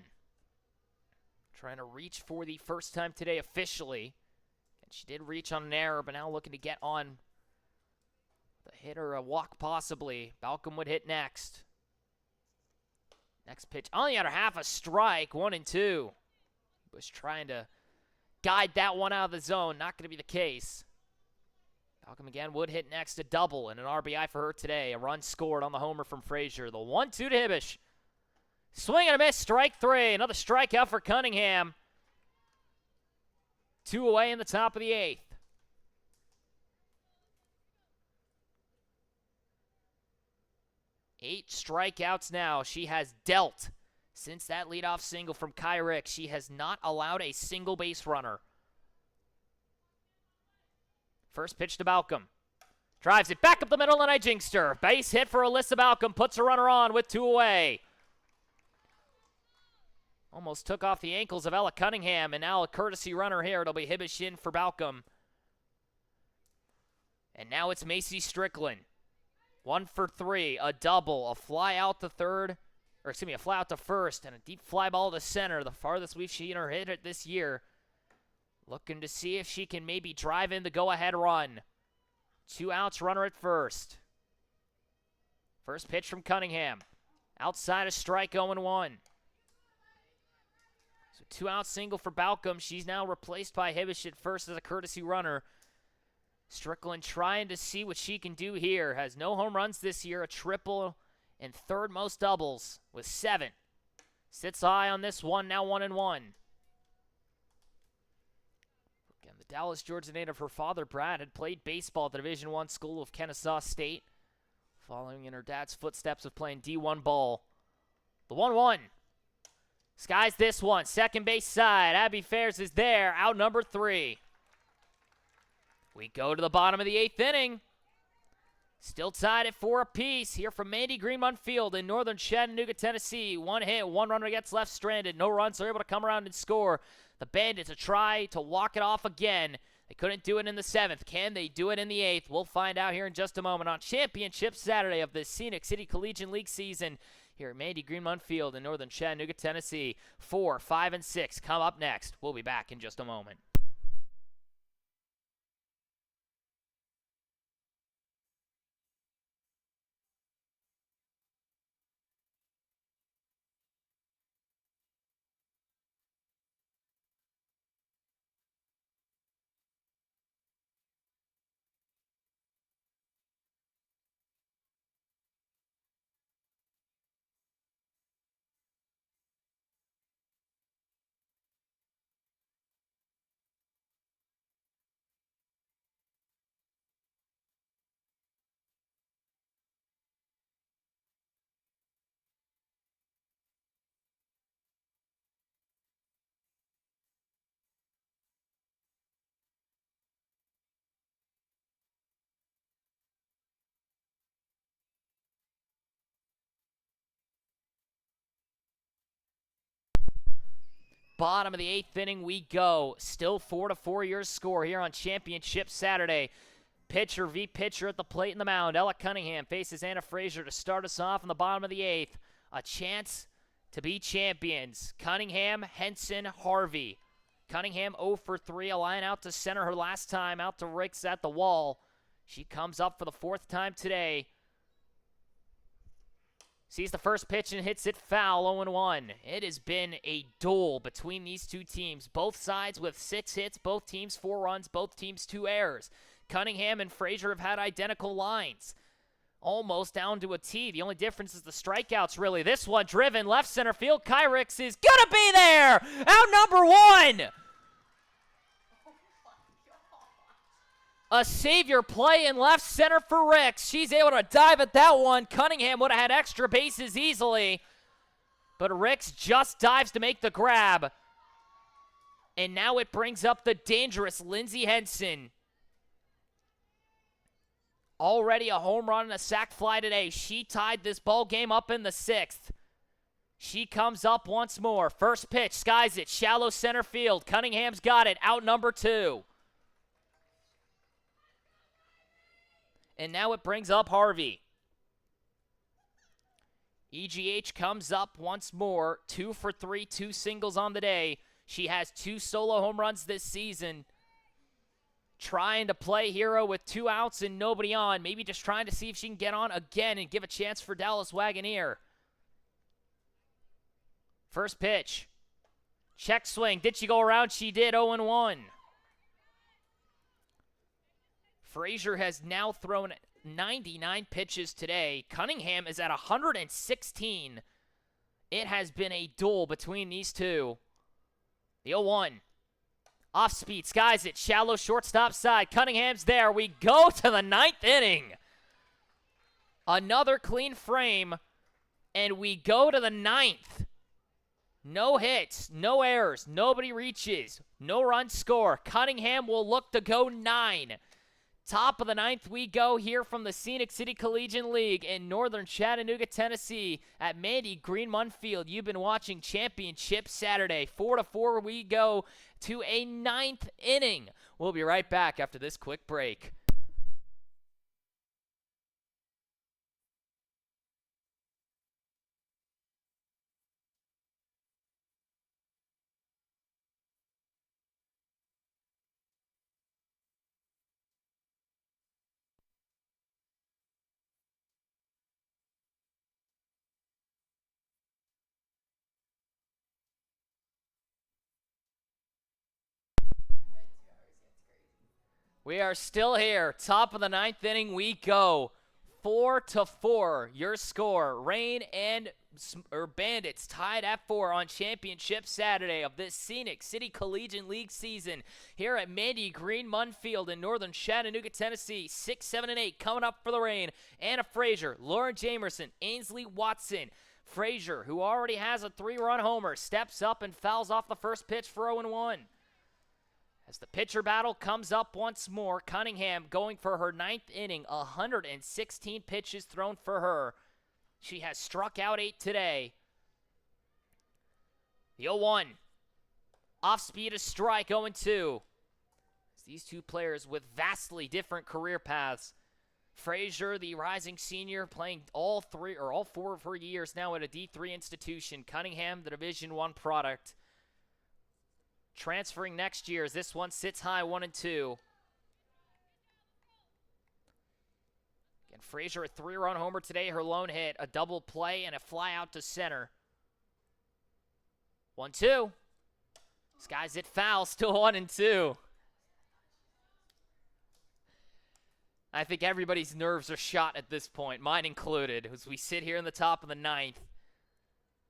Trying to reach for the first time today officially. And she did reach on an error, but now looking to get on the hit or a walk possibly. Balcom would hit next. Next pitch on the other half, a strike, 1-2. Was trying to guide that one out of the zone. Not going to be the case. Balcom again would hit next, a double and an RBI for her today. A run scored on the homer from Frazier. The 1-2 to Hibbish. Swing and a miss, strike 3. Another strikeout for Cunningham. 2 away in the top of the 8th. Eight strikeouts now. She has dealt since that leadoff single from Kai Ricks. She has not allowed a single base runner. First pitch to Balcom. Drives it back up the middle, and I jinxed her. Base hit for Alyssa Balcom. Puts a runner on with 2 away. Almost took off the ankles of Ella Cunningham, and now a courtesy runner here. It'll be Hibbish in for Balcom. And now it's Macy Strickland. 1 for 3, a double, a fly out to third, or excuse me, a fly out to first, and a deep fly ball to center, the farthest we've seen her hit it this year. Looking to see if she can maybe drive in the go-ahead run. 2 outs, runner at first. First pitch from Cunningham. Outside a strike, 0-1. So 2 out single for Balcom. She's now replaced by Hibbish at first as a courtesy runner. Strickland trying to see what she can do here. Has no home runs this year, a triple and third most doubles with 7. Sits high on this one, now 1-1. Again, the Dallas, Georgia native, her father, Brad, had played baseball at the Division I school of Kennesaw State, following in her dad's footsteps of playing D1 ball. The 1-1. Skies this one, second base side. Abby Fairs is there, out number 3. We go to the bottom of the 8th inning. Still tied at 4 apiece here from Mandy Greenmont Field in northern Chattanooga, Tennessee. 1 hit, 1 runner gets left stranded. No runs, they're able to come around and score. The Bandits a try to walk it off again. They couldn't do it in the 7th. Can they do it in the 8th? We'll find out here in just a moment on Championship Saturday of the Scenic City Collegiate League season here at Mandy Greenmont Field in northern Chattanooga, Tennessee. 4, 5, and 6 come up next. We'll be back in just a moment. Bottom of the 8th inning we go. Still 4-4 your score here on Championship Saturday. Pitcher v. pitcher at the plate and the mound. Ella Cunningham faces Anna Frazier to start us off in the bottom of the 8th. A chance to be champions. Cunningham, Henson, Harvey. Cunningham 0 for 3. A line out to center her last time. Out to Ricks at the wall. She comes up for the 4th time today. Sees the first pitch and hits it foul, 0-1. It has been a duel between these two teams. Both sides with 6 hits, both teams 4 runs, both teams 2 errors. Cunningham and Frazier have had identical lines. Almost down to a T. The only difference is the strikeouts, really. This one driven left center field. Kyrix is going to be there. Out number 1. A savior play in left center for Ricks. She's able to dive at that one. Cunningham would have had extra bases easily. But Ricks just dives to make the grab. And now it brings up the dangerous Lindsey Henson. Already a home run and a sac fly today. She tied this ball game up in the 6th. She comes up once more. First pitch, skies it, shallow center field. Cunningham's got it, out number 2. And now it brings up Harvey. EGH comes up once more. 2 for 3, 2 singles on the day. She has 2 solo home runs this season. Trying to play hero with 2 outs and nobody on. Maybe just trying to see if she can get on again and give a chance for Dallas Wagoneer. First pitch. Check swing. Did she go around? She did. 0-1. Frazier has now thrown 99 pitches today. Cunningham is at 116. It has been a duel between these two. The 0-1. Off speed, skies it, shallow shortstop side. Cunningham's there. We go to the 9th inning. Another clean frame, and we go to the 9th. No hits, no errors, nobody reaches, no runs score. Cunningham will look to go 9. Top of the 9th we go here from the Scenic City Collegiate League in northern Chattanooga, Tennessee at Mandy Green Munn Field. You've been watching Championship Saturday. 4-4 we go to a 9th inning. We'll be right back after this quick break. We are still here. Top of the 9th inning we go. 4-4, your score. Rain and Bandits tied at 4 on Championship Saturday of this Scenic City Collegiate League season here at Mandy Green Munn Field in northern Chattanooga, Tennessee. 6, 7, and 8 coming up for the Rain. Anna Frazier, Lauren Jamerson, Ainsley Watson. Frazier, who already has a 3-run homer, steps up and fouls off the first pitch for 0-1. As the pitcher battle comes up once more, Cunningham going for her 9th inning, 116 pitches thrown for her. She has struck out 8 today. The 0-1. Off speed, a strike, 0-2. These two players with vastly different career paths. Frazier, the rising senior, playing all 4 of her years now at a D3 institution. Cunningham, the Division I product. Transferring next year as this one sits high, 1-2. Again, Frazier, a 3-run homer today, her lone hit, a double play, and a fly out to center. 1-2. Skies it foul, still 1-2. I think everybody's nerves are shot at this point, mine included, as we sit here in the top of the 9th.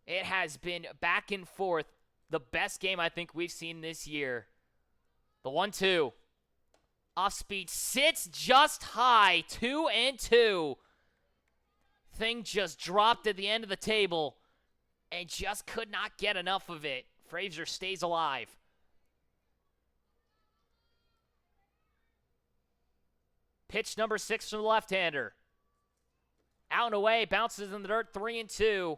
It has been back and forth. The best game I think we've seen this year. The 1-2. Off speed sits just high. 2-2. Thing just dropped at the end of the table and just could not get enough of it. Frazier stays alive. Pitch number 6 from the left-hander. Out and away, bounces in the dirt, 3-2.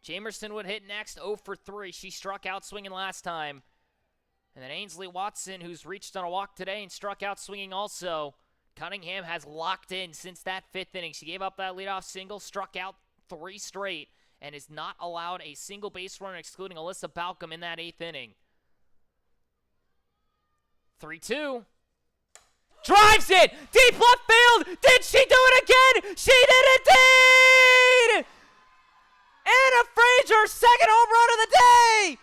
Jamerson would hit next, 0 for 3. She struck out swinging last time. And then Ainsley Watson, who's reached on a walk today and struck out swinging also. Cunningham has locked in since that 5th inning. She gave up that leadoff single, struck out 3 straight, and has not allowed a single base runner, excluding Alyssa Balcom, in that 8th inning. 3-2. Drives it! Deep left field! Did she do it again? She did indeed! Anna Frazier, 2nd home run of the day!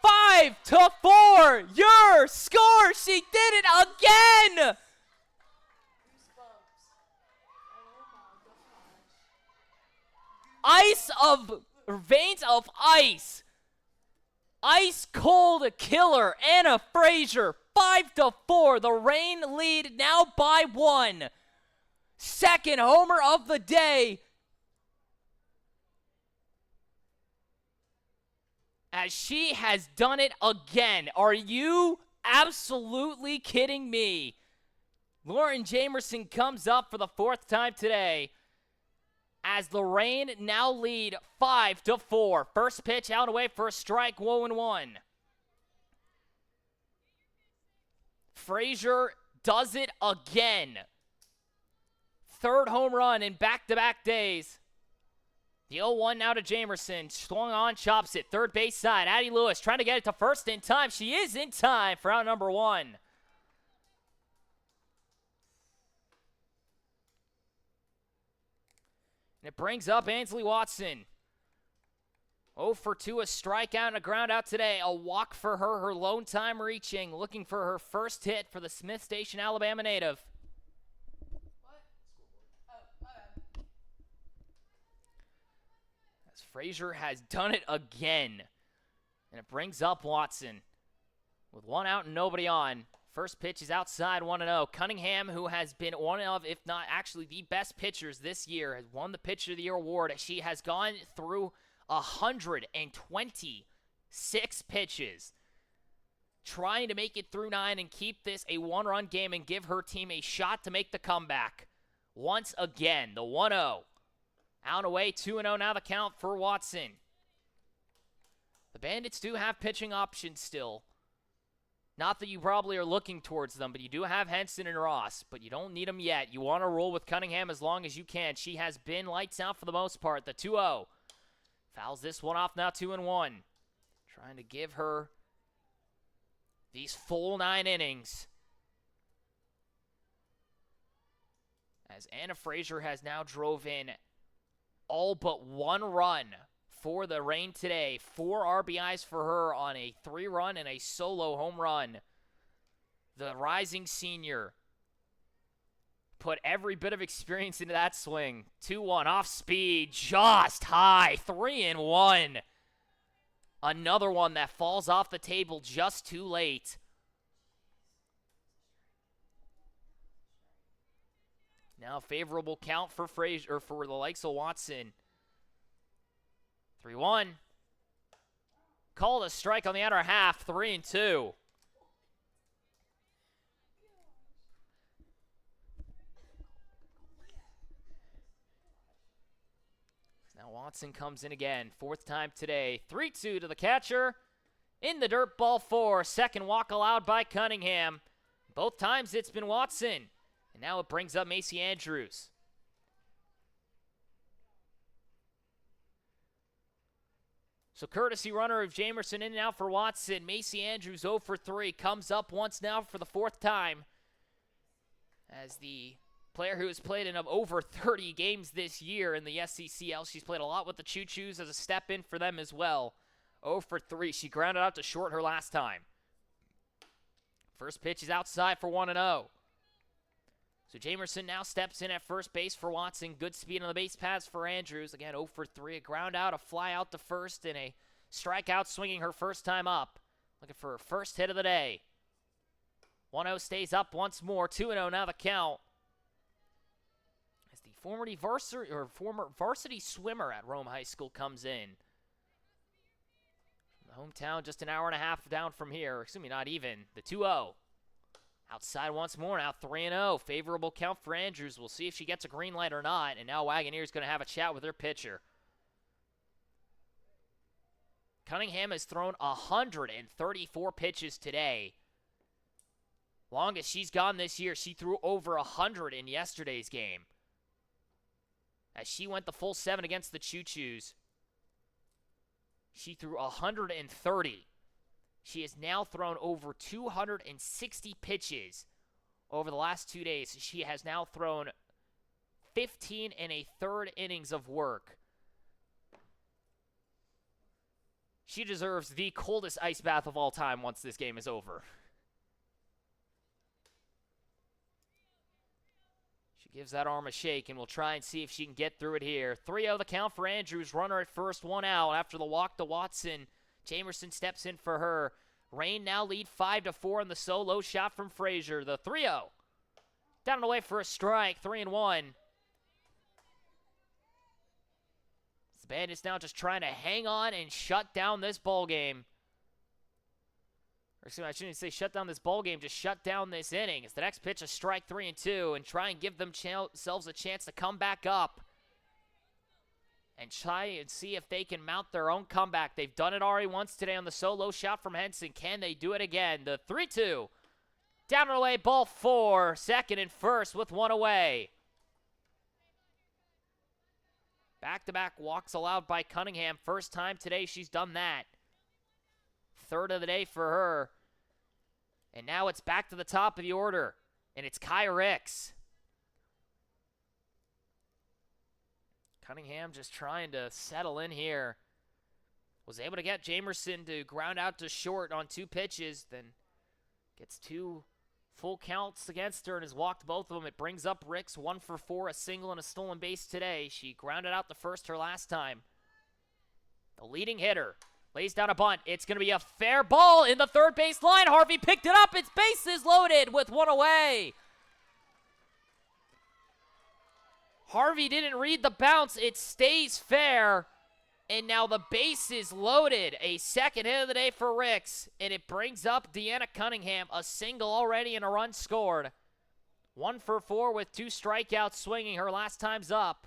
Five to 4, your score. She did it again. Veins of ice. Ice cold killer, Anna Frazier. 5-4, the Rain lead now by 1. 2nd homer of the day. As she has done it again. Are you absolutely kidding me? Lauren Jamerson comes up for the 4th time today. As the Rain now lead 5-4. First pitch out away for a strike, 0-1. Frazier does it again. 3rd home run in back-to-back days. The 0-1 now to Jamerson. Swung on, chops it. 3rd base side. Addie Lewis trying to get it to first in time. She is in time for out number 1. And it brings up Ainsley Watson. 0 for 2, a strikeout and a ground out today. A walk for her, her lone time reaching, looking for her first hit for the Smith Station, Alabama native. As Frazier has done it again. And it brings up Watson with one out and nobody on. First pitch is outside, 1-0. Cunningham, who has been one of, if not actually the best pitchers this year, has won the Pitcher of the Year award. She has gone through 126 pitches, trying to make it through 9 and keep this a one-run game and give her team a shot to make the comeback. Once again, the 1-0. Out and away, 2-0 now the count for Watson. The Bandits do have pitching options still. Not that you probably are looking towards them, but you do have Henson and Ross, but you don't need them yet. You want to roll with Cunningham as long as you can. She has been lights out for the most part. The 2-0. Fouls this one off now, 2-1. Trying to give her these full 9 innings. As Anna Frazier has now drove in all but 1 run for the Reign today. 4 RBIs for her on a 3-run and a solo home run. The rising senior put every bit of experience into that swing. 2-1 off speed, just high, 3-1. Another one that falls off the table just too late. Now favorable count for Frazier, or for the likes of Watson. 3-1. Called a strike on the outer half, 3-2. Now Watson comes in again, 4th time today. 3-2 to the catcher. In the dirt, ball 4. Second walk allowed by Cunningham. Both times it's been Watson. And now it brings up Macy Andrews. So courtesy runner of Jamerson in and out for Watson. Macy Andrews 0 for 3. Comes up once now for the 4th time. As the player who has played in over 30 games this year in the SCCL. She's played a lot with the Choo-Choos as a step in for them as well. 0 for 3. She grounded out to short her last time. First pitch is outside for 1-0. So Jamerson now steps in at first base for Watson. Good speed on the base paths for Andrews. Again, 0 for 3. A ground out, a fly out to first, and a strikeout swinging her first time up. Looking for her first hit of the day. 1-0 stays up once more. 2-0 now the count. As the former varsity swimmer at Rome High School comes in. The hometown just an hour and a half down from here. Excuse me, not even. The 2-0. Outside once more, now 3-0. Favorable count for Andrews. We'll see if she gets a green light or not. And now Wagoneer's going to have a chat with her pitcher. Cunningham has thrown 134 pitches today. Longest she's gone this year. She threw over 100 in yesterday's game. As she went the full 7 against the Choo-Choos. She threw 130. She has now thrown over 260 pitches over the last 2 days. She has now thrown 15 1/3 innings of work. She deserves the coldest ice bath of all time once this game is over. She gives that arm a shake, and we'll try and see if she can get through it here. 3-0 the count for Andrews. Runner at first, 1 out. After the walk to Watson, Jamerson steps in for her. Reign now lead 5-4 in the solo shot from Frazier. The 3-0. Down and away for a strike. 3-1. The Bandits now just trying to hang on and shut down this ball game. Or excuse me, I shouldn't say shut down this ball game, just shut down this inning. It's the next pitch, a strike, 3-2, and try and give themselves a chance to come back up and try and see if they can mount their own comeback. They've done it already once today on the solo shot from Henson. Can they do it again? The 3-2. Down and away, ball 4. Second and first with 1 away. Back-to-back walks allowed by Cunningham. First time today she's done that. 3rd of the day for her. And now it's back to the top of the order. And it's Kai Ricks. Cunningham just trying to settle in here. Was able to get Jamerson to ground out to short on 2 pitches, then gets 2 full counts against her and has walked both of them. It brings up Ricks 1 for 4, a single and a stolen base today. She grounded out the first her last time. The leading hitter lays down a bunt. It's going to be a fair ball in the third base line. Harvey picked it up. Its bases loaded with 1 away. Harvey didn't read the bounce. It stays fair. And now the base is loaded. A second hit of the day for Ricks. And it brings up Deanna Cunningham. A single already and a run scored. 1 for 4 with 2 strikeouts swinging her last time's up.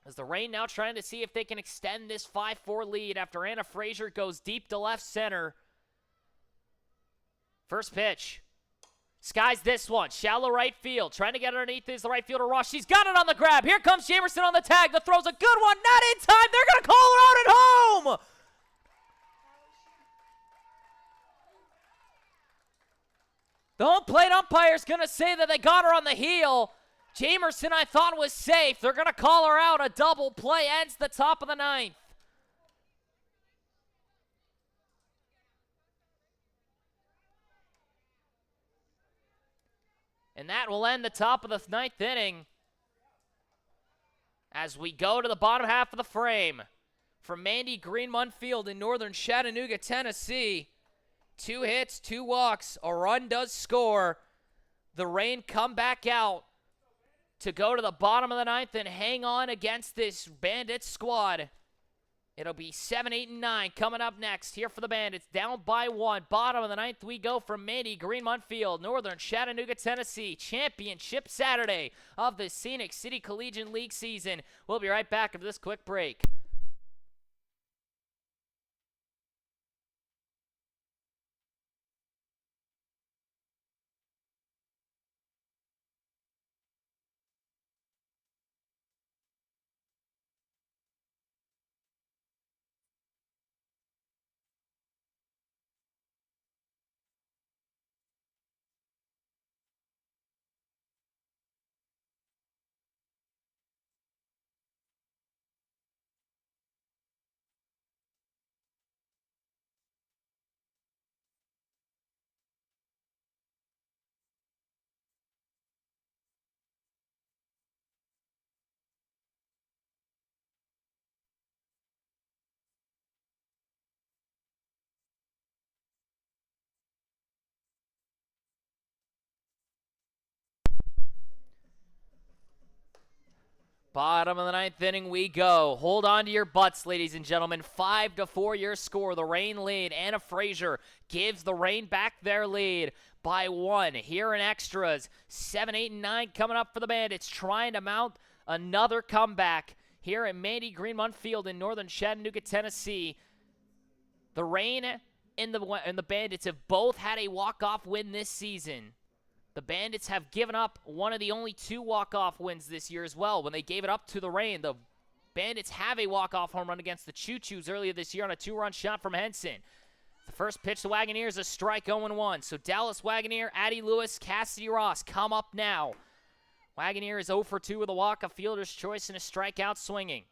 As the Reign now trying to see if they can extend this 5-4 lead after Anna Frazier goes deep to left center. First pitch. Skies this one. Shallow right field. Trying to get underneath is the right fielder Ross. She's got it on the grab. Here comes Jamerson on the tag. The throw's a good one. Not in time. They're going to call her out at home. The home plate umpire's going to say that they got her on the heel. Jamerson, I thought, was safe. They're going to call her out. A double play ends the top of the 9th. And that will end the top of the 9th inning as we go to the bottom half of the frame. From Mandy Green Field in northern Chattanooga, Tennessee. 2 hits, 2 walks, a run does score. The Reign come back out to go to the bottom of the 9th and hang on against this Bandits squad. It'll be 7, 8, and 9 coming up next here for the Bandits. Down by 1. Bottom of the 9th we go from Mandy Green Field, northern Chattanooga, Tennessee. Championship Saturday of the Scenic City Collegiate League season. We'll be right back after this quick break. Bottom of the 9th inning we go. Hold on to your butts, ladies and gentlemen. 5-4 your score. The Reign lead. Anna Frazier gives the Reign back their lead by 1. Here in extras. 7, 8, and 9 coming up for the Bandits. Trying to mount another comeback here at Mandy Green Field in northern Chattanooga, Tennessee. The Reign and the Bandits have both had a walk-off win this season. The Bandits have given up one of the only 2 walk-off wins this year as well. When they gave it up to the Reign, the Bandits have a walk-off home run against the Choo-Choos earlier this year on a 2-run shot from Henson. The first pitch to Wagoneer is a strike 0-1. So Dallas Wagoneer, Addie Lewis, Cassidy Ross come up now. Wagoneer is 0 for 2 with a walk, a fielder's choice, and a strikeout swinging.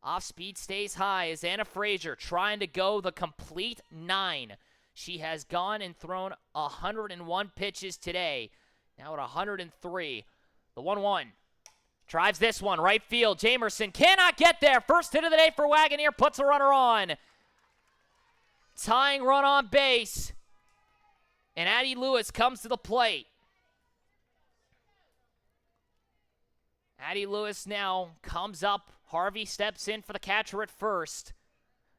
Off-speed stays high as Anna Frazier trying to go the complete 9. She has gone and thrown 101 pitches today. Now at 103. The 1-1. Drives this one. Right field. Jamerson cannot get there. First hit of the day for Wagoneer. Puts a runner on. Tying run on base. And Addie Lewis comes to the plate. Addie Lewis now comes up. Harvey steps in for the catcher at first.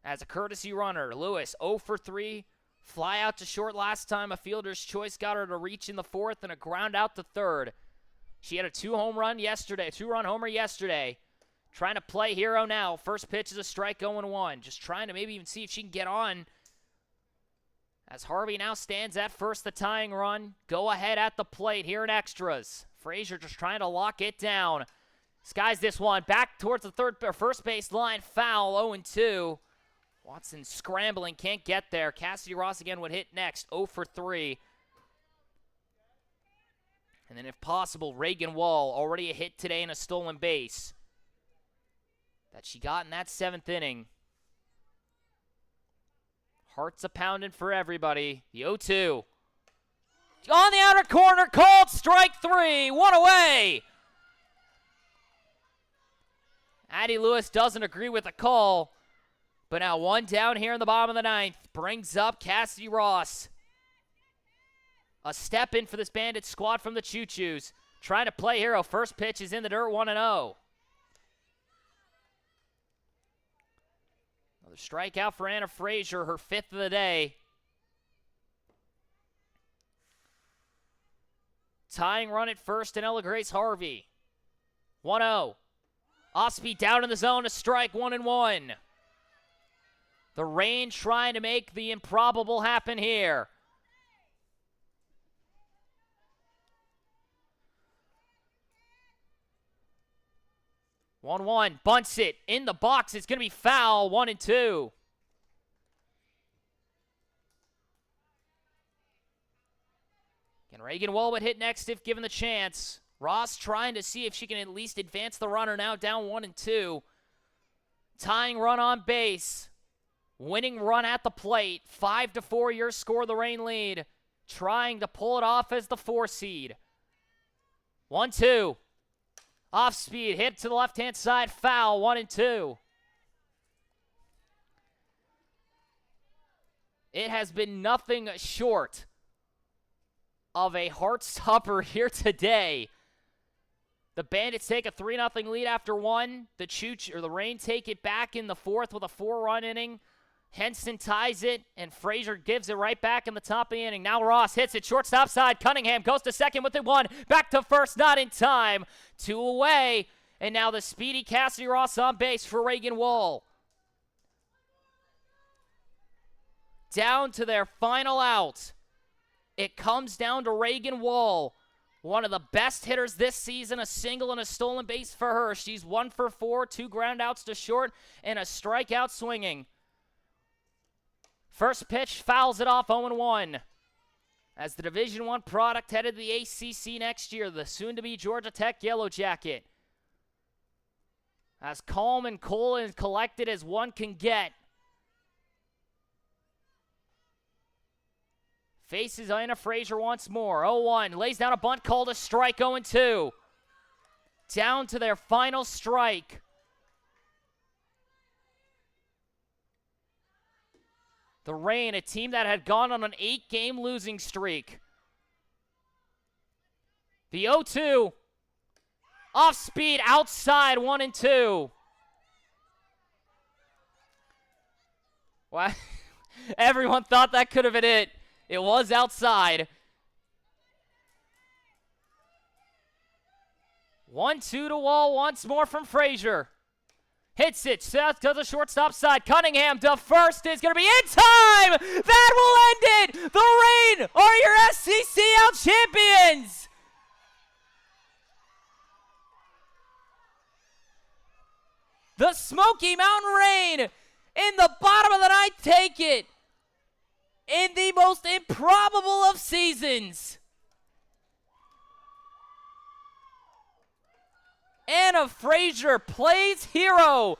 As a courtesy runner. Lewis 0 for 3. Fly out to short last time. A fielder's choice got her to reach in the 4th and a ground out to 3rd. She had a 2-run homer yesterday. Trying to play hero now. First pitch is a strike 0-1. Just trying to maybe even see if she can get on. As Harvey now stands at first, the tying run. Go ahead at the plate here in extras. Frazier just trying to lock it down. Skies this one. Back towards the first base line. Foul 0-2. Watson scrambling, can't get there. Cassidy Ross again would hit next, 0 for 3. And then if possible, Reagan Wall, already a hit today and a stolen base. that she got in that 7th inning. Hearts a pounding for everybody. The 0-2. On the outer corner, called strike 3. One away. Addie Lewis doesn't agree with the call. But now one down here in the bottom of the 9th. Brings up Cassidy Ross. A step in for this Bandit squad from the Choo-Choos. Trying to play hero. First pitch is in the dirt, 1-0. Another strikeout for Anna Frazier, her 5th of the day. Tying run at first in Ella Grace Harvey. 1-0. Off-speed down in the zone, a strike, 1-1. The Rain trying to make the improbable happen here. One, bunts it in the box. It's going to be foul. 1-2. Can Reagan Wall would hit next if given the chance. Ross trying to see if she can at least advance the runner, now down 1-2. Tying run on base. Winning run at the plate. 5-4 your score, the Rain lead. Trying to pull it off as the 4 seed. 1-2. Off speed, hit to the left-hand side, foul, 1-2. It has been nothing short of a heart-stopper here today. The Bandits take a 3-0 lead after 1. The Rain take it back in the 4th with a 4-run inning. Henson ties it, and Frazier gives it right back in the top of the inning. Now Ross hits it, shortstop side. Cunningham goes to second with it, 1. Back to first, not in time. 2 away, and now the speedy Cassidy Ross on base for Reagan Wall. Down to their final out. It comes down to Reagan Wall. One of the best hitters this season, a single and a stolen base for her. She's 1 for 4, 2 groundouts to short, and a strikeout swinging. First pitch fouls it off, 0-1. As the Division I product headed to the ACC next year, the soon-to-be Georgia Tech Yellow Jacket. As calm and cool and collected as one can get. Faces Anna Frazier once more. 0-1. Lays down a bunt, called a strike, 0-2. Down to their final strike. The Rain, a team that had gone on an 8-game losing streak. The 0-2. Off speed, outside, 1-2. Wow. Everyone thought that could have been it. It was outside. 1-2 to Wall once more from Frazier. Hits it, south to the shortstop side. Cunningham to first is going to be in time. That will end it. The Rain are your SCCL champions. The Smoky Mountain Rain in the bottom of the 9th take it in the most improbable of seasons. Anna Frazier plays hero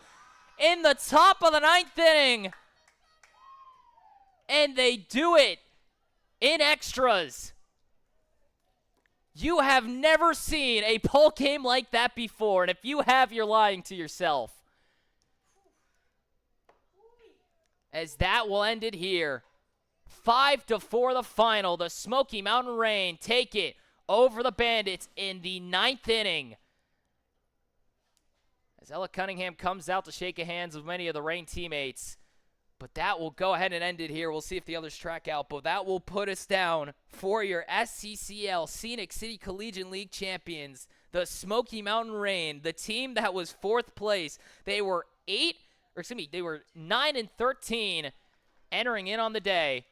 in the top of the 9th inning. And they do it in extras. You have never seen a Pole game like that before. And if you have, you're lying to yourself. As that will end it here. 5-4 the final. The Smoky Mountain Rain take it over the Bandits in the 9th inning. As Ella Cunningham comes out to shake hands with many of the Rain teammates. But that will go ahead and end it here. We'll see if the others track out. But that will put us down for your SCCL Scenic City Collegiate League champions. The Smoky Mountain Rain. The team that was 4th place. They were 9-13 entering in on the day.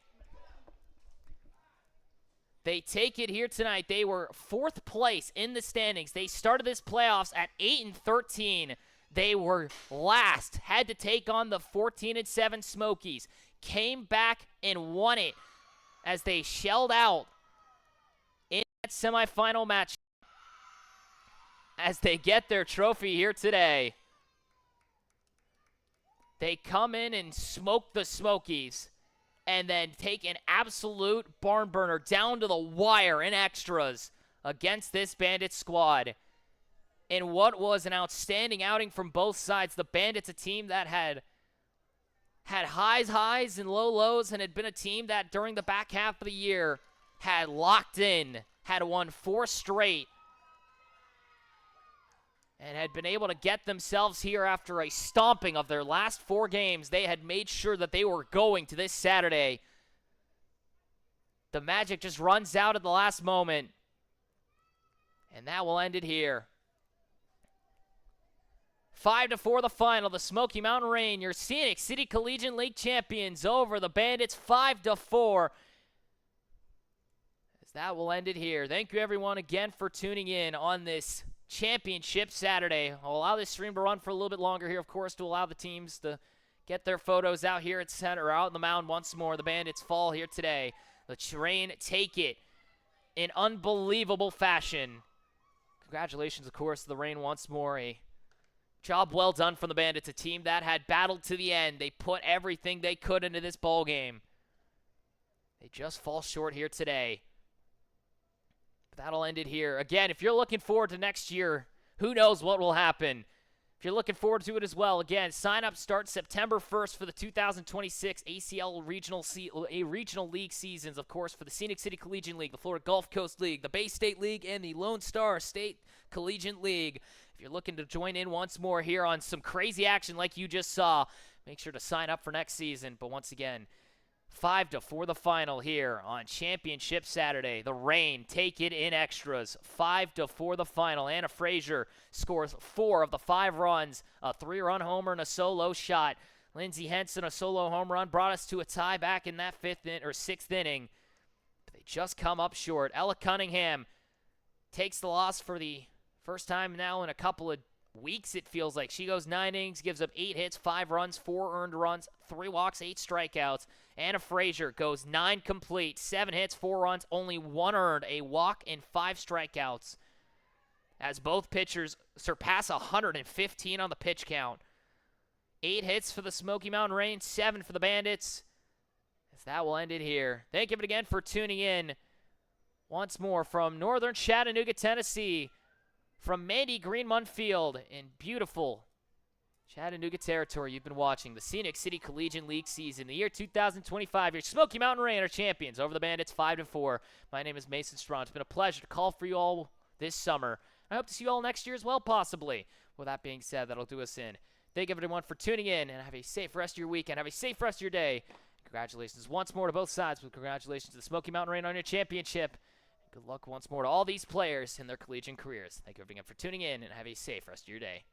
They take it here tonight. They were 4th place in the standings. They started this playoffs at 8-13. They were last. Had to take on the 14-7 Smokies. Came back and won it as they shelled out in that semifinal match as they get their trophy here today. They come in and smoke the Smokies and then take an absolute barn burner down to the wire in extras against this Bandits squad. In what was an outstanding outing from both sides. The Bandits, a team that had highs and lows, and had been a team that during the back half of the year had locked in, had won 4 straight, and had been able to get themselves here after a stomping of their last 4 games. They had made sure that they were going to this Saturday. The magic just runs out at the last moment, and that will end it here. 5-4 the final. The Smoky Mountain Reign, your Scenic City Collegiate League champions, over the Bandits 5-4. As that will end it here. Thank you everyone again for tuning in on this championship Saturday. I'll allow this stream to run for a little bit longer here, of course, to allow the teams to get their photos out here at center, out in the mound once more. The Bandits fall here today. The Reign take it in unbelievable fashion. Congratulations, of course, to the Reign once more. A job well done from the Bandits, a team that had battled to the end. They put everything they could into this ball game. They just fall short here today. But that'll end it here. Again, if you're looking forward to next year, who knows what will happen. If you're looking forward to it as well, again, sign-up starts September 1st for the 2026 ACL Regional League seasons, of course, for the Scenic City Collegiate League, the Florida Gulf Coast League, the Bay State League, and the Lone Star State Collegiate League. If you're looking to join in once more here on some crazy action like you just saw, make sure to sign up for next season. But once again, 5-4 the final here on Championship Saturday. The Reign take it in extras. 5-4 the final. Anna Frazier scores 4 of the 5 runs, a 3-run homer and a solo shot. Lindsey Henson, a solo home run, brought us to a tie back in that 6th inning. But they just come up short. Ella Cunningham takes the loss for the first time now in a couple of weeks, it feels like. She goes 9 innings, gives up 8 hits, 5 runs, 4 earned runs, 3 walks, 8 strikeouts. Anna Frazier goes 9 complete, 7 hits, 4 runs, only 1 earned, a walk, and 5 strikeouts. As both pitchers surpass 115 on the pitch count. 8 hits for the Smoky Mountain Reign, 7 for the Bandits. As that will end it here. Thank you again for tuning in. Once more from northern Chattanooga, Tennessee. From Mandy Greenmund Field in beautiful Chattanooga territory, you've been watching the Scenic City Collegiate League season. The year 2025, your Smoky Mountain Reign are champions over the Bandits 5-4. My name is Mason Strong. It's been a pleasure to call for you all this summer. I hope to see you all next year as well, possibly. With that being said, that'll do us in. Thank you everyone for tuning in, and have a safe rest of your weekend. Have a safe rest of your day. Congratulations once more to both sides, but congratulations to the Smoky Mountain Reign on your championship. Good luck once more to all these players in their collegiate careers. Thank you everyone for tuning in, and have a safe rest of your day.